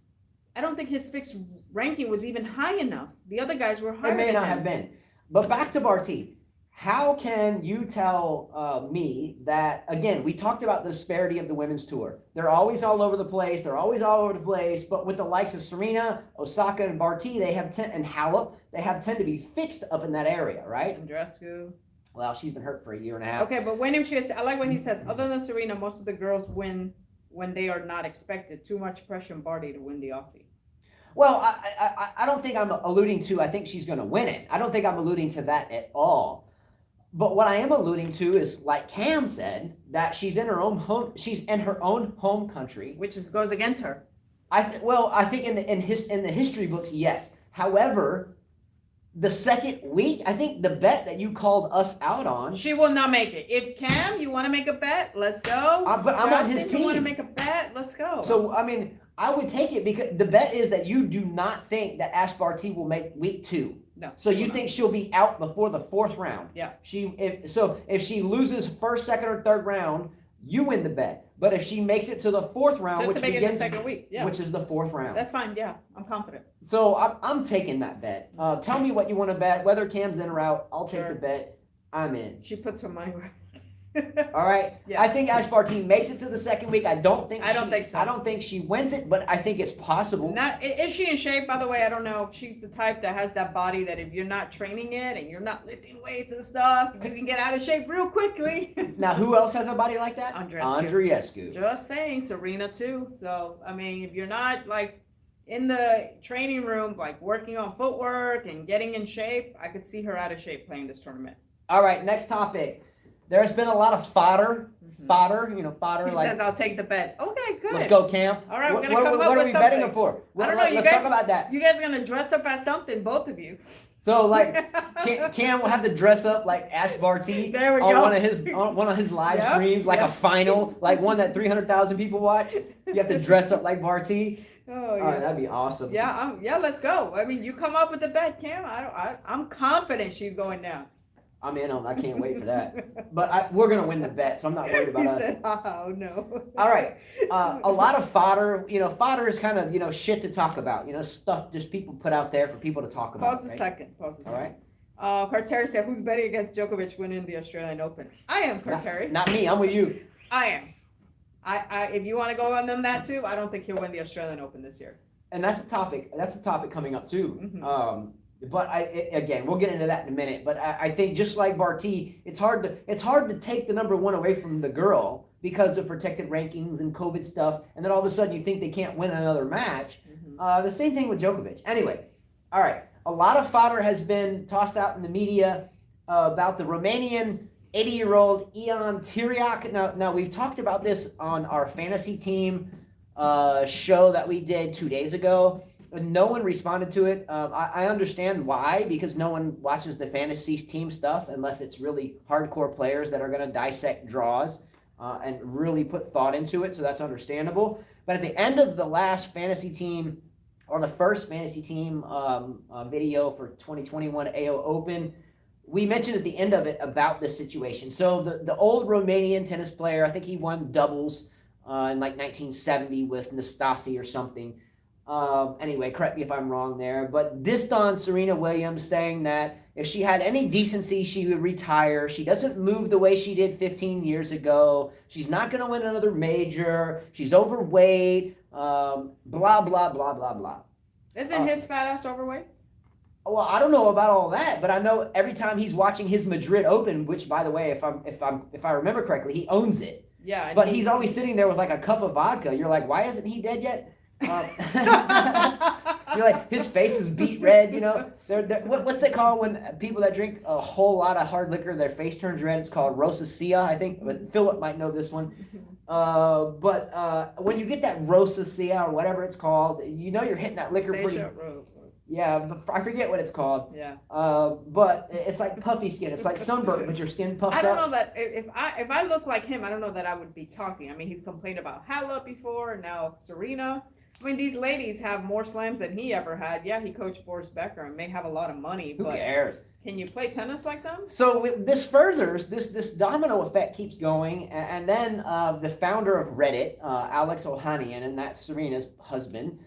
I don't think his fixed ranking was even high enough. The other guys were higher. It may than not him. have been. But back to Barty. How can you tell me that, again, we talked about the disparity of the women's tour. They're always all over the place. But with the likes of Serena, Osaka, and Barty, and Halep, they tend to be fixed up in that area, right? Andreescu. Well, she's been hurt for a year and a half. Okay, but I like what he says. Other than Serena, most of the girls win when they are not expected. Too much pressure on Barty to win the Aussie. Well, I don't think I'm alluding to, I think she's going to win it. I don't think I'm alluding to that at all. But what I am alluding to is, like Cam said, that she's in her own home country, which goes against her. I think in the history books, yes. However, the second week. I think the bet that you called us out on. She will not make it. If Cam, you want to make a bet, let's go. But I'm on his Justin, team. You want to make a bet, let's go. So I mean, I would take it because the bet is that you do not think that Ash Barty will make week 2. No. So you think she'll be out before the 4th round? Yeah. If she loses first, second, or third round, you win the bet. But if she makes it to the 4th round, Just which to make begins it the second week, yeah. which is the 4th round. That's fine, yeah. I'm confident. So I'm taking that bet. Tell me what you want to bet. Whether Cam's in or out, I'll take Sure. the bet. I'm in. She puts her money where. All right. Yeah. I think Ash Barty makes it to the second week. I don't think so. I don't think she wins it, but I think it's possible. Is she in shape? By the way, I don't know. She's the type that has that body that if you're not training it and you're not lifting weights and stuff, you can get out of shape real quickly. Now, who else has a body like that? Andreescu. Just saying, Serena too. So I mean, if you're not like in the training room, like working on footwork and getting in shape, I could see her out of shape playing this tournament. All right, next topic. There's been a lot of fodder. Fodder. He like, says, I'll take the bet. Okay, good. Let's go, Cam. All right, we're going to what come up are with we something. betting them for? I don't know. Let's talk about that. You guys are going to dress up as something, both of you. So, like, Cam will have to dress up like Ash Barty There we on go. one of his live Yep, streams, like yep. a final, like one that 300,000 people watch. You have to dress up like Barty. Oh, All right, that'd be awesome. Yeah, let's go. I mean, you come up with the bet, Cam. I'm confident she's going down. I'm in on. I can't wait for that. But we're gonna win the bet, so I'm not worried about He us. said, oh no. All right, a lot of fodder. Fodder is kind of shit to talk about. Stuff just people put out there for people to talk about. Pause a second. All right. Carteri said, "Who's betting against Djokovic winning the Australian Open?" I am, Carteri. Not me. I'm with you. I am. I if you want to go on that too, I don't think he'll win the Australian Open this year. And that's a topic. That's a topic coming up too. Mm-hmm. But again, we'll get into that in a minute. But I think just like Barty, it's hard to take the number one away from the girl because of protected rankings and COVID stuff, and then all of a sudden you think they can't win another match. Mm-hmm. The same thing with Djokovic. Anyway, all right. A lot of fodder has been tossed out in the media about the Romanian 80-year-old Ion Tiriac. Now we've talked about this on our fantasy team show that we did 2 days ago. No one responded to it. I understand why, because no one watches the fantasy team stuff unless it's really hardcore players that are going to dissect draws and really put thought into it. So that's understandable. But at the end of the last fantasy team, or the first fantasy team video for 2021 AO Open, we mentioned at the end of it about this situation. So the old Romanian tennis player, I think he won doubles in like 1970 with Anastasia or something. Anyway, correct me if I'm wrong there, but dissed on Serena Williams, saying that if she had any decency, she would retire. She doesn't move the way she did 15 years ago. She's not going to win another major. She's overweight. Blah, blah, blah, blah, blah. Isn't his fat ass overweight? Well, I don't know about all that, but I know every time he's watching his Madrid Open, which, by the way, if I remember correctly, he owns it. Yeah. But he's always sitting there with like a cup of vodka. You're like, why isn't he dead yet? You're like, his face is beet red. What's it called when people that drink a whole lot of hard liquor, their face turns red? It's called rosacea, I think. But Philip might know this one. But when you get that rosacea or whatever it's called, you're hitting that liquor pretty. Yeah, I forget what it's called. Yeah. But it's like puffy skin. It's like sunburn, but your skin puffs up. I don't know that if I look like him, I don't know that I would be talking. I mean, he's complained about Hala before, and now Serena. I mean, these ladies have more slams than he ever had. Yeah, he coached Boris Becker and may have a lot of money, Who but cares? Can you play tennis like them? So this furthers, this domino effect keeps going, and then the founder of Reddit, Alex Ohanian, and that's Serena's husband,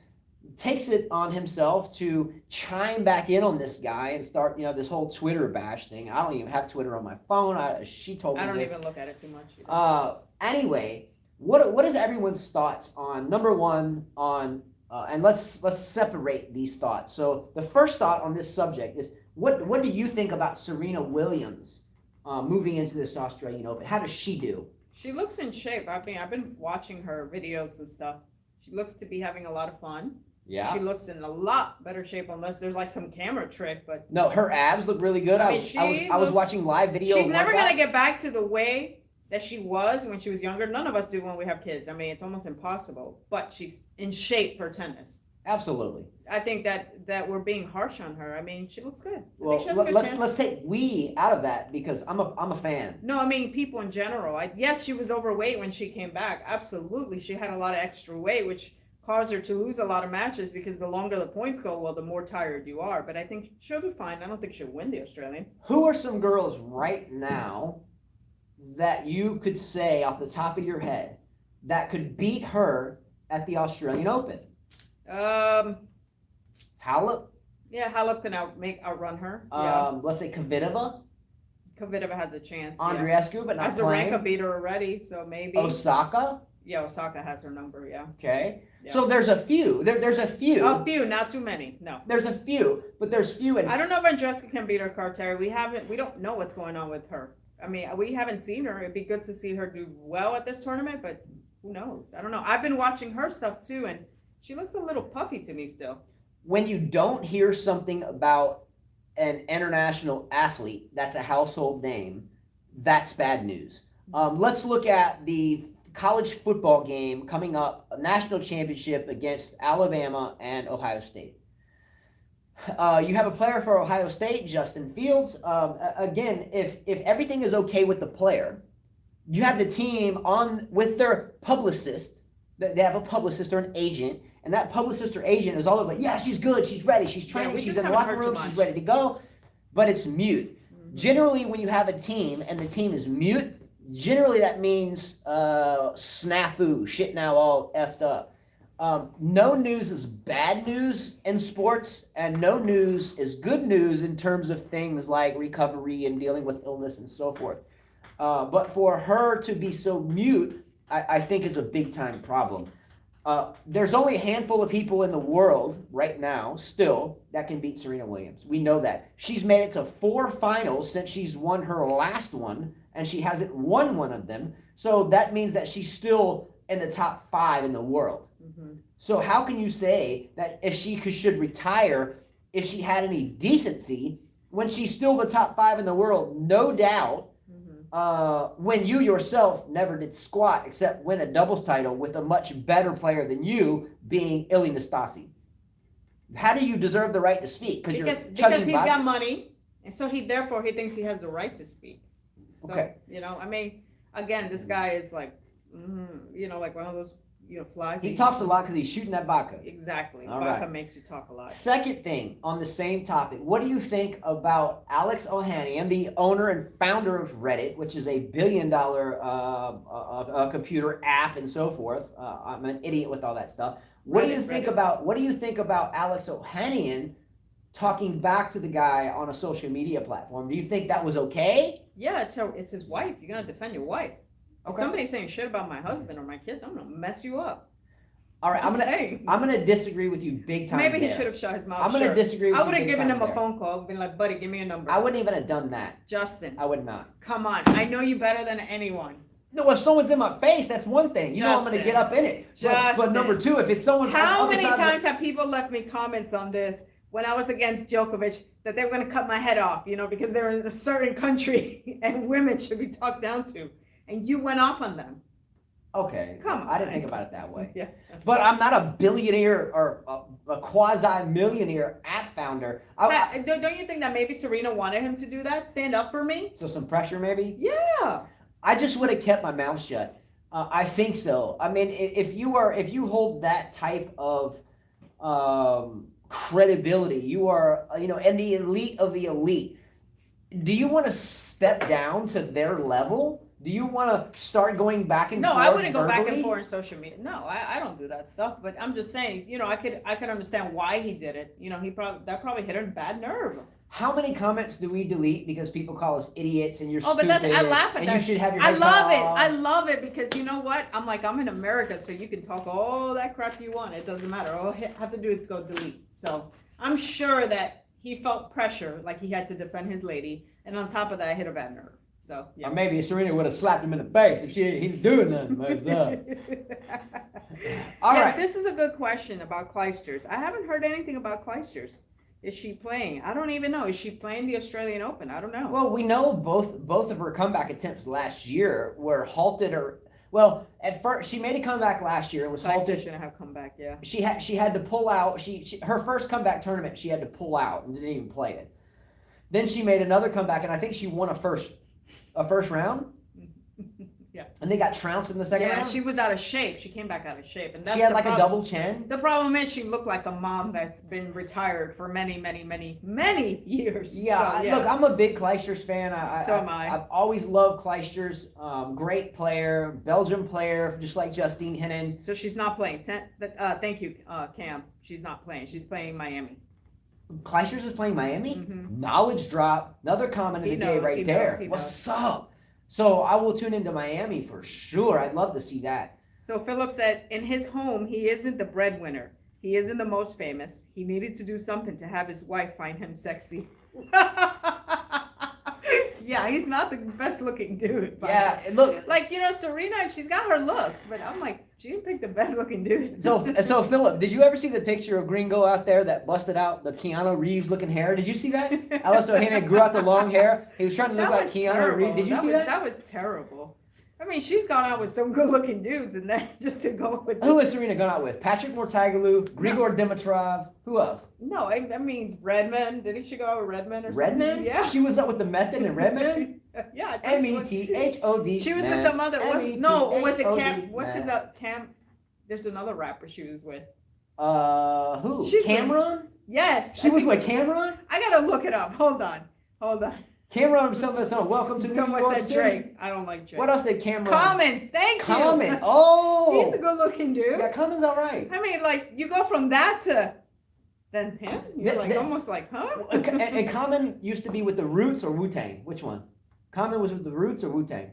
takes it on himself to chime back in on this guy and start, this whole Twitter bash thing. I don't even have Twitter on my phone. She told me I don't this. even look at it too much. Anyway, what is everyone's thoughts on number one on and let's separate these thoughts. So the first thought on this subject is what do you think about Serena Williams moving into this Australian Open? How does she do? She looks in shape. I've been watching her videos and stuff. She looks to be having a lot of fun. Yeah. She looks in a lot better shape unless there's like some camera trick, but no, her abs look really good. I was watching live videos. She's never gonna get back to the way that she was when she was younger. None of us do when we have kids. I mean, it's almost impossible. But she's in shape for tennis. Absolutely. I think that we're being harsh on her. I mean, she looks good. Well, she has a good let's chance. let's take we out of that because I'm a fan. No, I mean people in general. Yes, she was overweight when she came back. Absolutely, she had a lot of extra weight, which caused her to lose a lot of matches because the longer the points go, well, the more tired you are. But I think she'll do fine. I don't think she'll win the Australian. Who are some girls right now that you could say off the top of your head that could beat her at the Australian Open? Halep? Yeah, Halep can outrun her. Yeah. Let's say Kvitova. Kvitova has a chance. Andreescu, but not playing. Azarenka beat her already, so maybe. Osaka? Yeah, Osaka has her number, yeah. Okay. Yeah. So there's a few. There's a few. A few, not too many. No. There's a few, but there's few. And I don't know if Andreescu can beat her, Carter. We don't know what's going on with her. I mean, we haven't seen her. It'd be good to see her do well at this tournament, but who knows? I don't know. I've been watching her stuff too, and she looks a little puffy to me still. When you don't hear something about an international athlete that's a household name, that's bad news. Let's look at the college football game coming up, a national championship against Alabama and Ohio State. You have a player for Ohio State, Justin Fields. Again, if everything is okay with the player, you have the team on with their publicist. They have a publicist or an agent, and that publicist or agent is all over. Yeah, she's good. She's ready. She's training. She's in the locker room. She's ready to go. But it's mute. Mm-hmm. Generally, when you have a team and the team is mute, generally that means snafu, shit now all effed up. No news is bad news in sports, and no news is good news in terms of things like recovery and dealing with illness and so forth. But for her to be so mute, I think is a big time problem. There's only a handful of people in the world right now still that can beat Serena Williams. We know that. She's made it to 4 finals since she's won her last one, and she hasn't won one of them. So that means that she's still in the top 5 in the world. Mm-hmm. So how can you say that if she should retire, if she had any decency, when she's still the top 5 in the world, no doubt, when you yourself never did squat except win a doubles title with a much better player than you, being Anastasia. How do you deserve the right to speak? Because he's got money, and so he thinks he has the right to speak. So, okay. I mean, again, this guy is like, like one of those, flies. He talks a lot because he's shooting that vodka. Exactly. All vodka right. makes you talk a lot. Second thing on the same topic, what do you think about Alex Ohanian, the owner and founder of Reddit, which is a $1 billion computer app and so forth? I'm an idiot with all that stuff. What do you think about Alex Ohanian talking back to the guy on a social media platform? Do you think that was okay? Yeah, it's his wife. You're gonna defend your wife. Okay. If somebody's saying shit about my husband or my kids, I'm gonna mess you up. All right, I'm gonna disagree with you big time. Maybe he should have shut his mouth. I'm gonna disagree with you. I would have given him a phone call, been like, buddy, give me a number. I wouldn't even have done that. Justin. I would not. Come on. I know you better than anyone. No, if someone's in my face, that's one thing. You know I'm gonna get up in it. But number 2, if it's someone. How many times have people left me comments on this when I was against Djokovic that they were gonna cut my head off, because they're in a certain country and women should be talked down to, and you went off on them. Okay, come on. I didn't think about it that way. Yeah. But I'm not a billionaire or a quasi-millionaire app founder. Don't you think that maybe Serena wanted him to do that? Stand up for me? So some pressure maybe? Yeah. I just would have kept my mouth shut. I think so. I mean, if you hold that type of credibility, you are, and the elite of the elite, do you want to step down to their level? Do you want to start going back and forth? No, I wouldn't go back and forth on social media. No, I don't do that stuff. But I'm just saying, I could understand why he did it. That probably hit a bad nerve. How many comments do we delete because people call us idiots and you're stupid? But I laugh at that. You should have your. I love it. I love it because you know what? I'm in America, so you can talk all that crap you want. It doesn't matter. All I have to do is go delete. So I'm sure that he felt pressure, like he had to defend his lady, and on top of that, it hit a bad nerve. So, yeah. Or maybe Serena would have slapped him in the face if he's doing nothing. All right. This is a good question about Clijsters. I haven't heard anything about Clijsters. Is she playing? I don't even know. Is she playing the Australian Open? I don't know. Well, we know both of her comeback attempts last year were halted or Well, at first she made a comeback last year and was Last year halted. shouldn't have come back. Yeah. She had to pull out. Her first comeback tournament she had to pull out and didn't even play it. Then she made another comeback and I think she won a first round. Yeah. And they got trounced in the second round. She was out of shape. She came back out of shape, and that's she had the like problem. a double chin. The problem is she looked like a mom that's been retired for many years. Yeah, So, yeah. Look, I'm a big Kleisters fan. So am I. I've always loved Kleisters. Great player, Belgian player, just like Justine Henin. So she's not playing. Thank you, Cam. She's not playing. She's playing Miami. Kleisters is playing Miami? Mhm. Knowledge drop. Another comment of the day right there. What's up? So I will tune into Miami for sure. I'd love to see that. So Philip said, in his home, he isn't the breadwinner. He isn't the most famous. He needed to do something to have his wife find him sexy. Yeah, he's not the best looking dude. Yeah, look. Like, Serena, she's got her looks, but I'm like, she didn't pick the best looking dude. So Philip, did you ever see the picture of Gringo out there that busted out the Keanu Reeves looking hair? Did you see that? Alice O'Hannon grew out the long hair. He was trying to look like Keanu Reeves. Did you see that? That was terrible. I mean, she's gone out with some good looking dudes, and then just to go with. Who has Serena gone out with? Patrick Mortagalu, Grigor Dimitrov. Who else? No, I mean Redman. Didn't she go out with Redman or something? Redman? Yeah. She was up with the Method and Redman? Yeah. METHOD. She was with some other. No, was it Cam? What's his Cam? There's another rapper she was with. Who? Cameron? Yes. She was with Cameron? I gotta look it up. Hold on. Cameron, welcome to Someone New York said City. Drake. I don't like Drake. What else did Cameron? Common. Thank you. Common. Oh. He's a good looking dude. Yeah, Common's all right. I mean, like, you go from that to then him? You're almost like, huh? And Common used to be with the Roots or Wu-Tang. Which one? Common was with the Roots or Wu-Tang?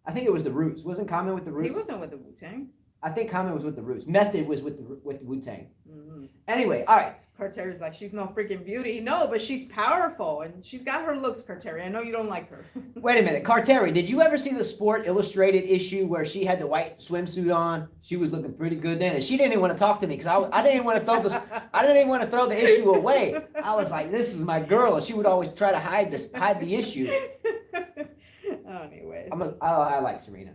I think it was the Roots. Wasn't Common with the Roots? He wasn't with the Wu-Tang. I think Common was with the Roots. Method was with Wu-Tang. Mm-hmm. Anyway, all right. Carteri's like, she's no freaking beauty. No, but she's powerful, and she's got her looks, Carteri. I know you don't like her. Wait a minute. Carteri, did you ever see the Sport Illustrated issue where she had the white swimsuit on? She was looking pretty good then, and she didn't even want to talk to me because I didn't even want to throw the issue away. I was like, this is my girl, and she would always try to hide the issue. Anyways. I like Serena.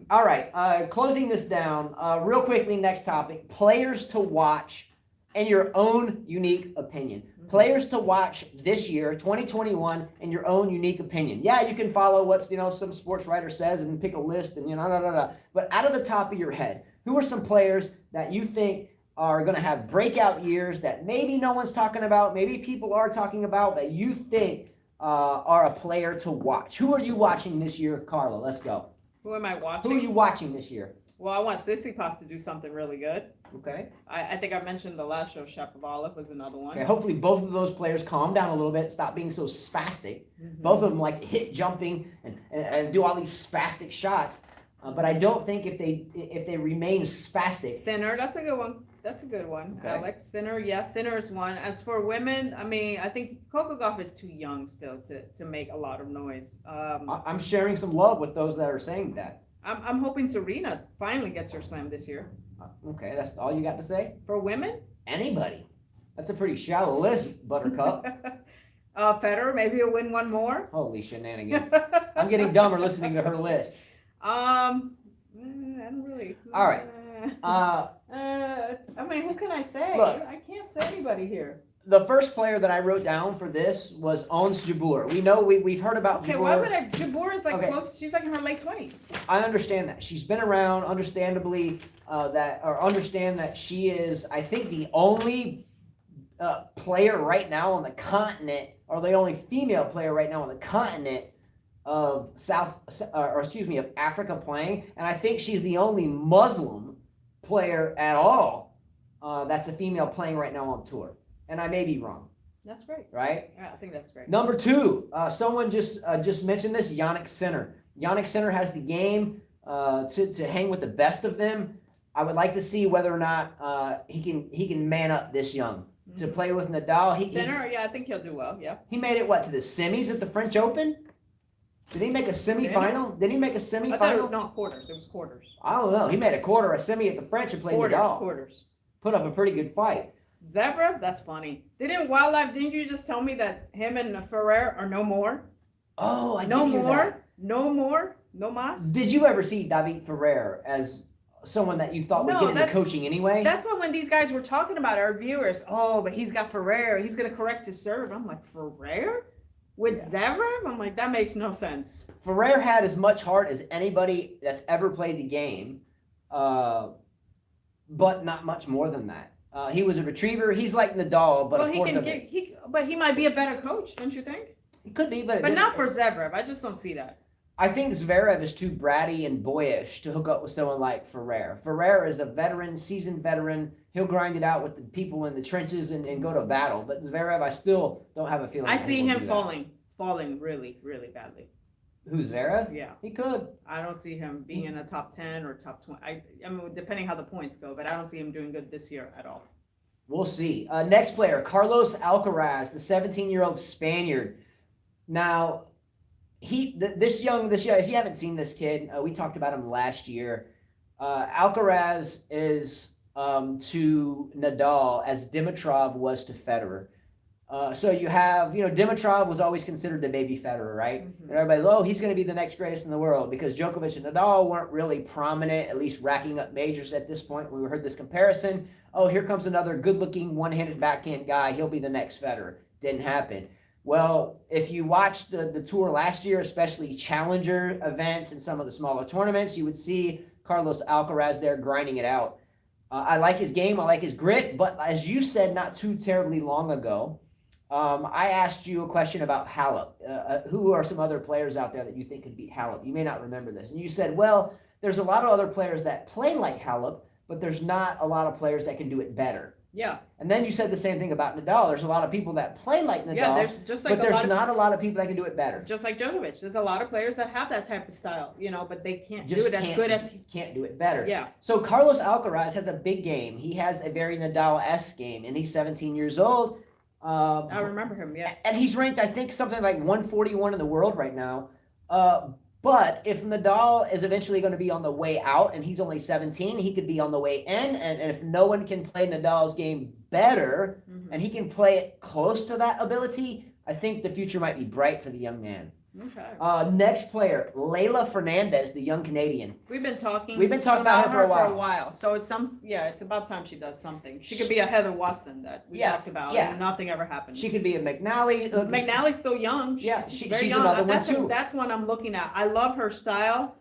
All right, closing this down real quickly. Next topic: players to watch and your own unique opinion. Mm-hmm. Players to watch this year, 2021, and your own unique opinion. Yeah, you can follow what some sports writer says and pick a list and But out of the top of your head, who are some players that you think are going to have breakout years that maybe no one's talking about, maybe people are talking about, that you think are a player to watch? Who are you watching this year, Carla? Let's go. Who am I watching? Who are you watching this year? Well, I want Tsitsipas to do something really good. Okay. I think I mentioned the last show, Shapovalov was another one. Okay, hopefully both of those players calm down a little bit, stop being so spastic. Mm-hmm. Both of them like hit jumping and do all these spastic shots. But I don't think if they remain spastic. Sinner, that's a good one. That's a good one. Okay. Alex Sinner, yes, Sinner is one. As for women, I mean, I think Coco Goth is too young still to make a lot of noise. I'm sharing some love with those that are saying that. I'm hoping Serena finally gets her slam this year. Okay, that's all you got to say? For women? Anybody. That's a pretty shallow list, Buttercup. Federer, maybe he'll win one more. Holy shenanigans. I'm getting dumber listening to her list. I don't really. All right. I mean, who can I say? Look, I can't say anybody here. The first player that I wrote down for this was Ons Jabeur. We know we've heard about Jabeur. Okay, why would Jabeur is like close. She's like in her late 20s. I understand that. She's been around, understand that she is, I think, the only player right now on the continent, or the only female player right now on the continent of Africa playing. And I think she's the only Muslim player at all that's a female playing right now on tour. And I may be wrong. That's great. Right? Yeah, I think that's great. Number two, someone just mentioned this, Yannick Sinner. Yannick Sinner has the game to hang with the best of them. I would like to see whether or not he can man up this young to play with Nadal. Sinner, yeah, I think he'll do well. Yeah. He made it to the semis at the French Open? Did he make a semifinal? Did he make a semifinal? I thought it was not quarters. It was quarters. I don't know. He made a quarter, a semi at the French and played Nadal. Quarters. Put up a pretty good fight. Zverev, that's funny. Didn't you just tell me that him and Federer are no more? Oh, I no did hear more. That. No more. No mas. Did you ever see David Ferrer as someone that you thought would No, get into that- coaching anyway? That's when these guys were talking about our viewers. Oh, but he's got Ferrer. He's going to correct his serve. I'm like, Ferrer? With Zverev? I'm like, that makes no sense. Ferrer had as much heart as anybody that's ever played the game, but not much more than that. He was a retriever. He's like Nadal, but Well, a fourth of it. but he might be a better coach, don't you think? He could be, but But not for Zverev. I just don't see that. I think Zverev is too bratty and boyish to hook up with someone like Ferrer. Ferrer is a veteran, seasoned veteran. He'll grind it out with the people in the trenches and go to battle. But Zverev, I still don't have a feeling. I that see he will him do that. falling really, really badly. Who's Zverev? Yeah. He could. I don't see him being in a top 10 or top 20. I mean, depending how the points go, but I don't see him doing good this year at all. We'll see. Next player, Carlos Alcaraz, the 17-year-old Spaniard. Now, this young, if you haven't seen this kid, we talked about him last year. Alcaraz is to Nadal as Dimitrov was to Federer. So you have, Dimitrov was always considered the baby Federer, right? Mm-hmm. And everybody, he's going to be the next greatest in the world because Djokovic and Nadal weren't really prominent, at least racking up majors at this point. We heard this comparison. Oh, here comes another good-looking one-handed backhand guy. He'll be the next Federer. Didn't happen. Well, if you watched the tour last year, especially challenger events and some of the smaller tournaments, you would see Carlos Alcaraz there grinding it out. I like his game. I like his grit. But as you said not too terribly long ago, I asked you a question about Halep. Who are some other players out there that you think could beat Halep? You may not remember this. And you said, well, there's a lot of other players that play like Halep, but there's not a lot of players that can do it better. Yeah. And then you said the same thing about Nadal. There's a lot of people that play like Nadal, Yeah, there's but there's not a lot of people that can do it better. Just like Djokovic. There's a lot of players that have that type of style, but they can't Just do it as good as can't do it better. Yeah. So Carlos Alcaraz has a big game. He has a very Nadal-esque game, and he's 17 years old. I remember him, yes. And he's ranked, I think, something like 141 in the world right now. But if Nadal is eventually going to be on the way out and he's only 17, he could be on the way in. And if no one can play Nadal's game better and he can play it close to that ability, I think the future might be bright for the young man. Okay. Next player, Leila Fernandez, the young Canadian. We've been talking about her for a while. So it's about time she does something. She could be a Heather Watson that we talked about and nothing ever happened. She could be a McNally. McNally's still young. She's very she's young. another one too. That's one I'm looking at. I love her style.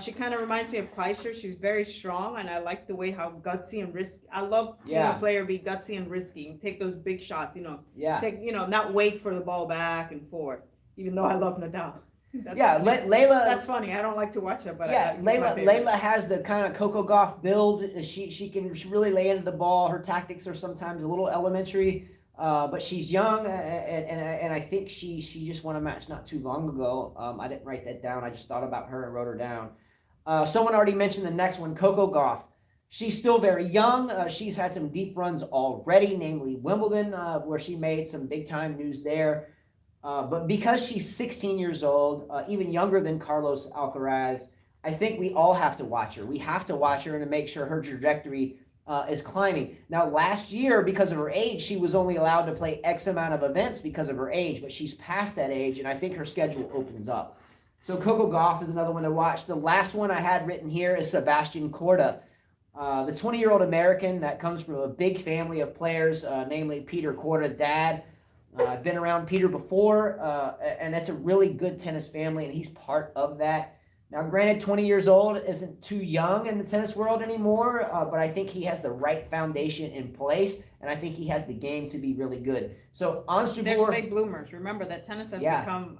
She kind of reminds me of Kleister. She's very strong, and I like the way how gutsy and risky. I love seeing a player be gutsy and risky and take those big shots. Not wait for the ball back and forth. Even though I love Nadal. Leila. That's funny. I don't like to watch it, but Leila has the kind of Coco Goth build. She can really lay into the ball. Her tactics are sometimes a little elementary, but she's young, and I think she just won a match not too long ago. I didn't write that down. I just thought about her and wrote her down. Someone already mentioned the next one, Coco Goth. She's still very young. She's had some deep runs already, namely Wimbledon, where she made some big time news there. But because she's 16 years old, even younger than Carlos Alcaraz, I think we all have to watch her. We have to watch her and to make sure her trajectory is climbing. Now, last year, because of her age, she was only allowed to play X amount of events because of her age, but she's past that age, and I think her schedule opens up. So Coco Goff is another one to watch. The last one I had written here is Sebastian Corta, the 20-year-old American that comes from a big family of players, namely Peter Corta, dad. I've been around Peter before, and that's a really good tennis family, and he's part of that. Now, granted, 20 years old isn't too young in the tennis world anymore, but I think he has the right foundation in place, and I think he has the game to be really good. So, Ons Jabeur... There's late bloomers. Remember that tennis has become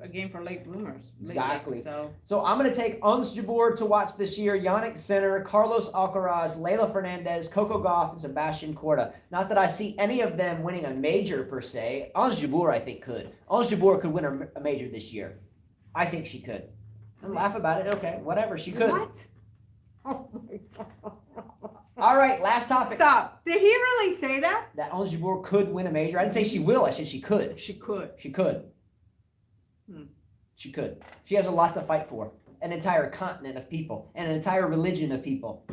a game for late bloomers. Exactly. So I'm going to take Ons Jabeur to watch this year, Yannick Sinner, Carlos Alcaraz, Leila Fernandez, Coco Goff, and Sebastian Corta. Not that I see any of them winning a major, per se. Ons Jabeur, I think, could. Ons Jabeur could win a major this year. I think she could. And laugh about it. Okay, whatever. She could. What? Oh my God. All right, last topic. Stop. Did he really say that? That Ons Jabeur could win a major. I didn't say she will. I said she could. She could. She could. She could. She has a lot to fight for. An entire continent of people. And an entire religion of people.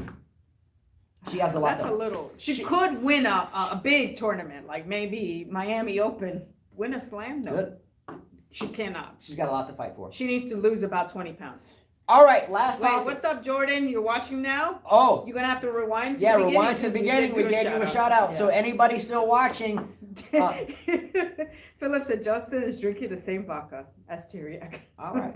She has a lot That's a little. She could win a big tournament, like maybe Miami Open. Win a slam, though. Good. She cannot. She's got a lot to fight for. She needs to lose about 20 pounds. All right, last Wait, topic. what's up, Jordan? You're watching now? Oh, You're gonna have to rewind to yeah, the beginning. rewind to the 'cause beginning. We gave you a shout out. So anybody still watching, Philip said Justin is drinking the same vodka as Tyriak. all right.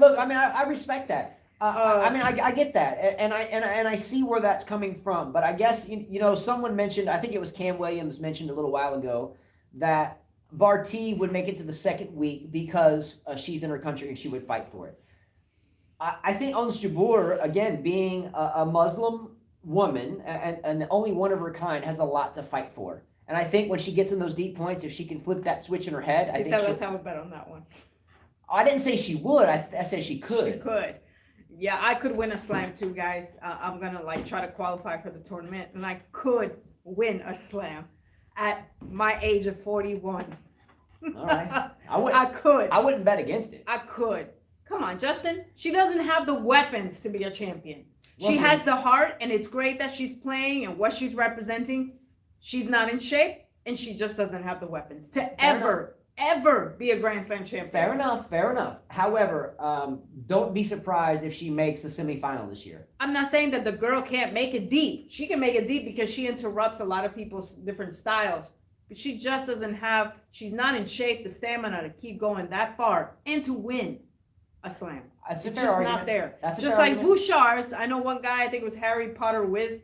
Look, I mean, I respect that. I mean, I get that, and I see where that's coming from. But I guess you know, someone mentioned. I think it was Cam Williams mentioned a little while ago that Barty would make it to the second week because she's in her country and she would fight for it. I think Ons Jabeur, again, being a Muslim woman and only one of her kind, has a lot to fight for. And I think when she gets in those deep points, if she can flip that switch in her head, I think let's have a bet on that one. I didn't say she would. I said she could. She could. Yeah, I could win a slam too, guys. I'm gonna try to qualify for the tournament, and I could win a slam at my age of 41. All right. I could. I wouldn't bet against it. I could. Come on, Justin. She doesn't have the weapons to be a champion. Well, she has the heart, and it's great that she's playing and what she's representing. She's not in shape, and she just doesn't have the weapons to ever be a Grand Slam champion. Fair enough. However, don't be surprised if she makes the semifinal this year. I'm not saying that the girl can't make it deep. She can make it deep because she interrupts a lot of people's different styles. But she just doesn't have, she's not in shape, the stamina to keep going that far and to win a slam. It's just not there. Just like Bouchard's. I know one guy, I think it was Harry Potter Wiz.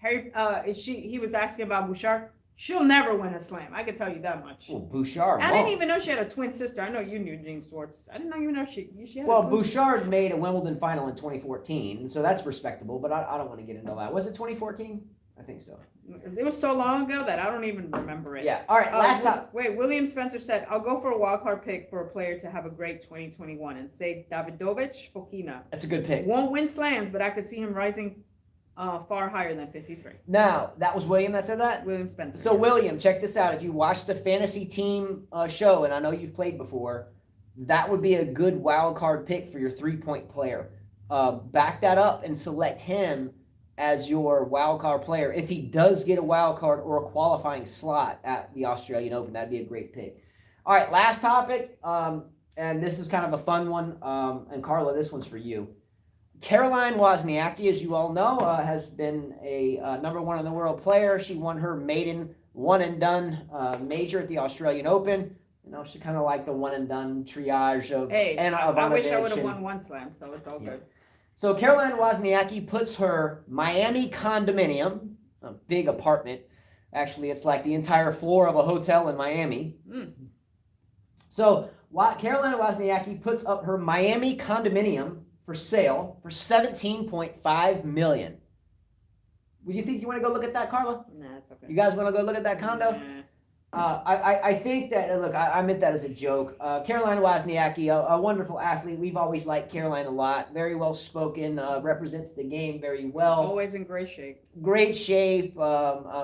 He was asking about Bouchard. She'll never win a slam. I can tell you that much. Well, Bouchard. I didn't even know she had a twin sister. I know you knew Jean Swartz. I didn't even know she had Well, a twin Bouchard made a Wimbledon final in 2014, so that's respectable, but I don't want to get into that. Was it 2014? I think so. It was so long ago that I don't even remember it. Yeah. All right, last time. Wait, William Spencer said, I'll go for a wild card pick for a player to have a great 2021 and say Davidovich Fokina. That's a good pick. Won't win slams, but I could see him rising far higher than 53. Now, that was William that said that? William Spencer. So, yes. William, check this out. If you watch the fantasy team show, and I know you've played before, that would be a good wild card pick for your 3-point player. Back that up and select him as your wild card player. If he does get a wild card or a qualifying slot at the Australian Open, that'd be a great pick. All right, last topic, and this is kind of a fun one. And Carla, this one's for you. Caroline Wozniacki, as you all know, has been a number one in the world player. She won her maiden one-and-done major at the Australian Open. You know, she kind of like the one-and-done triage of Anna Ivanovic. I wish I would have won one slam, so it's all good. So Caroline Wozniacki puts her Miami condominium, a big apartment. Actually, it's like the entire floor of a hotel in Miami. So Caroline Wozniacki puts up her Miami condominium for sale for $17.5 million. Would you think you want to go look at that, Carla? Nah, it's okay. You guys want to go look at that condo? Nah. I think that, look, I meant that as a joke. Caroline Wozniacki, a wonderful athlete. We've always liked Caroline a lot. Very well spoken, represents the game very well. Always in great shape. Great shape,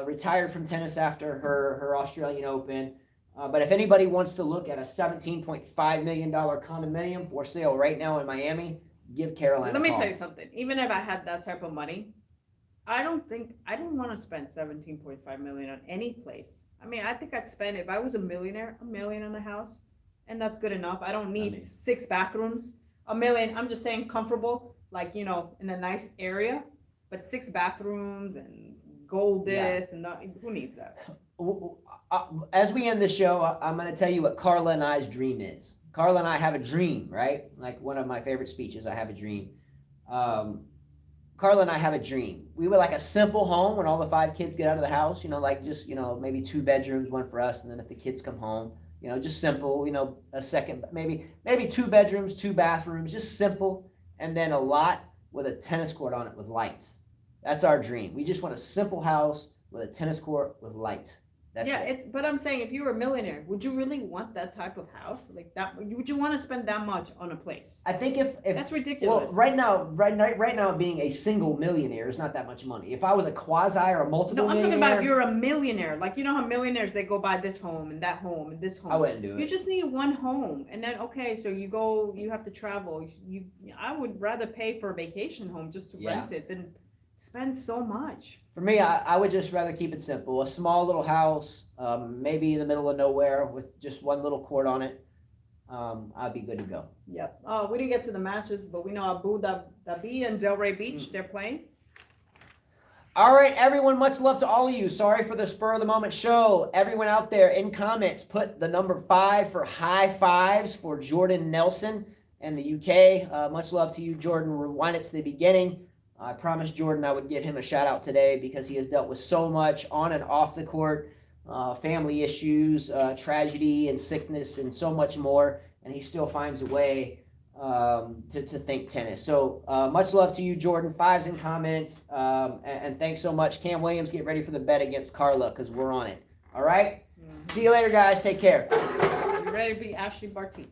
retired from tennis after her Australian Open. But if anybody wants to look at a $17.5 million condominium for sale right now in Miami, give Caroline a call. Let me tell you something. Even if I had that type of money, I don't want to spend $17.5 million on any place. I mean, I think I'd spend, if I was a millionaire, $1 million on a house, and that's good enough. I don't need 6 bathrooms. $1 million, I'm just saying comfortable, like, you know, in a nice area, but 6 bathrooms and gold this and that, who needs that? As we end the show, I'm going to tell you what Carla and I's dream is. Carla and I have a dream, right? Like one of my favorite speeches, I have a dream. Carla and I have a dream. We would like a simple home when all the 5 kids get out of the house, you know, like just, you know, maybe 2 bedrooms, 1 for us. And then if the kids come home, you know, just simple, you know, a second, maybe 2 bedrooms, 2 bathrooms, just simple. And then a lot with a tennis court on it with lights. That's our dream. We just want a simple house with a tennis court with lights. That's it. But I'm saying, if you were a millionaire, would you really want that type of house like that? Would you want to spend that much on a place? I think if that's ridiculous. Well, right now, being a single millionaire is not that much money. If I was a quasi or a multiple, no, I'm talking about if you're a millionaire. Like, you know how millionaires, they go buy this home and that home and this home. I wouldn't do it. You just need one home, and then so you have to travel. I would rather pay for a vacation home just to rent it than spend so much. For me, I would just rather keep it simple. A small little house, maybe in the middle of nowhere with just 1 little court on it. I'll be good to go. Yep. Oh, we didn't get to the matches, but we know Abu Dhabi and Delray Beach, they're playing. All right, everyone, much love to all of you. Sorry for the spur of the moment show. Everyone out there in comments, put the number 5 for high fives for Jordan Nelson and the UK. Much love to you, Jordan. Rewind it to the beginning. I promised Jordan I would give him a shout out today because he has dealt with so much on and off the court, family issues, tragedy and sickness and so much more. And he still finds a way to think tennis. So much love to you, Jordan. 5s in comments. And thanks so much. Cam Williams, get ready for the bet against Carla because we're on it. All right? Mm-hmm. See you later, guys. Take care. You ready to be Ashley Barty?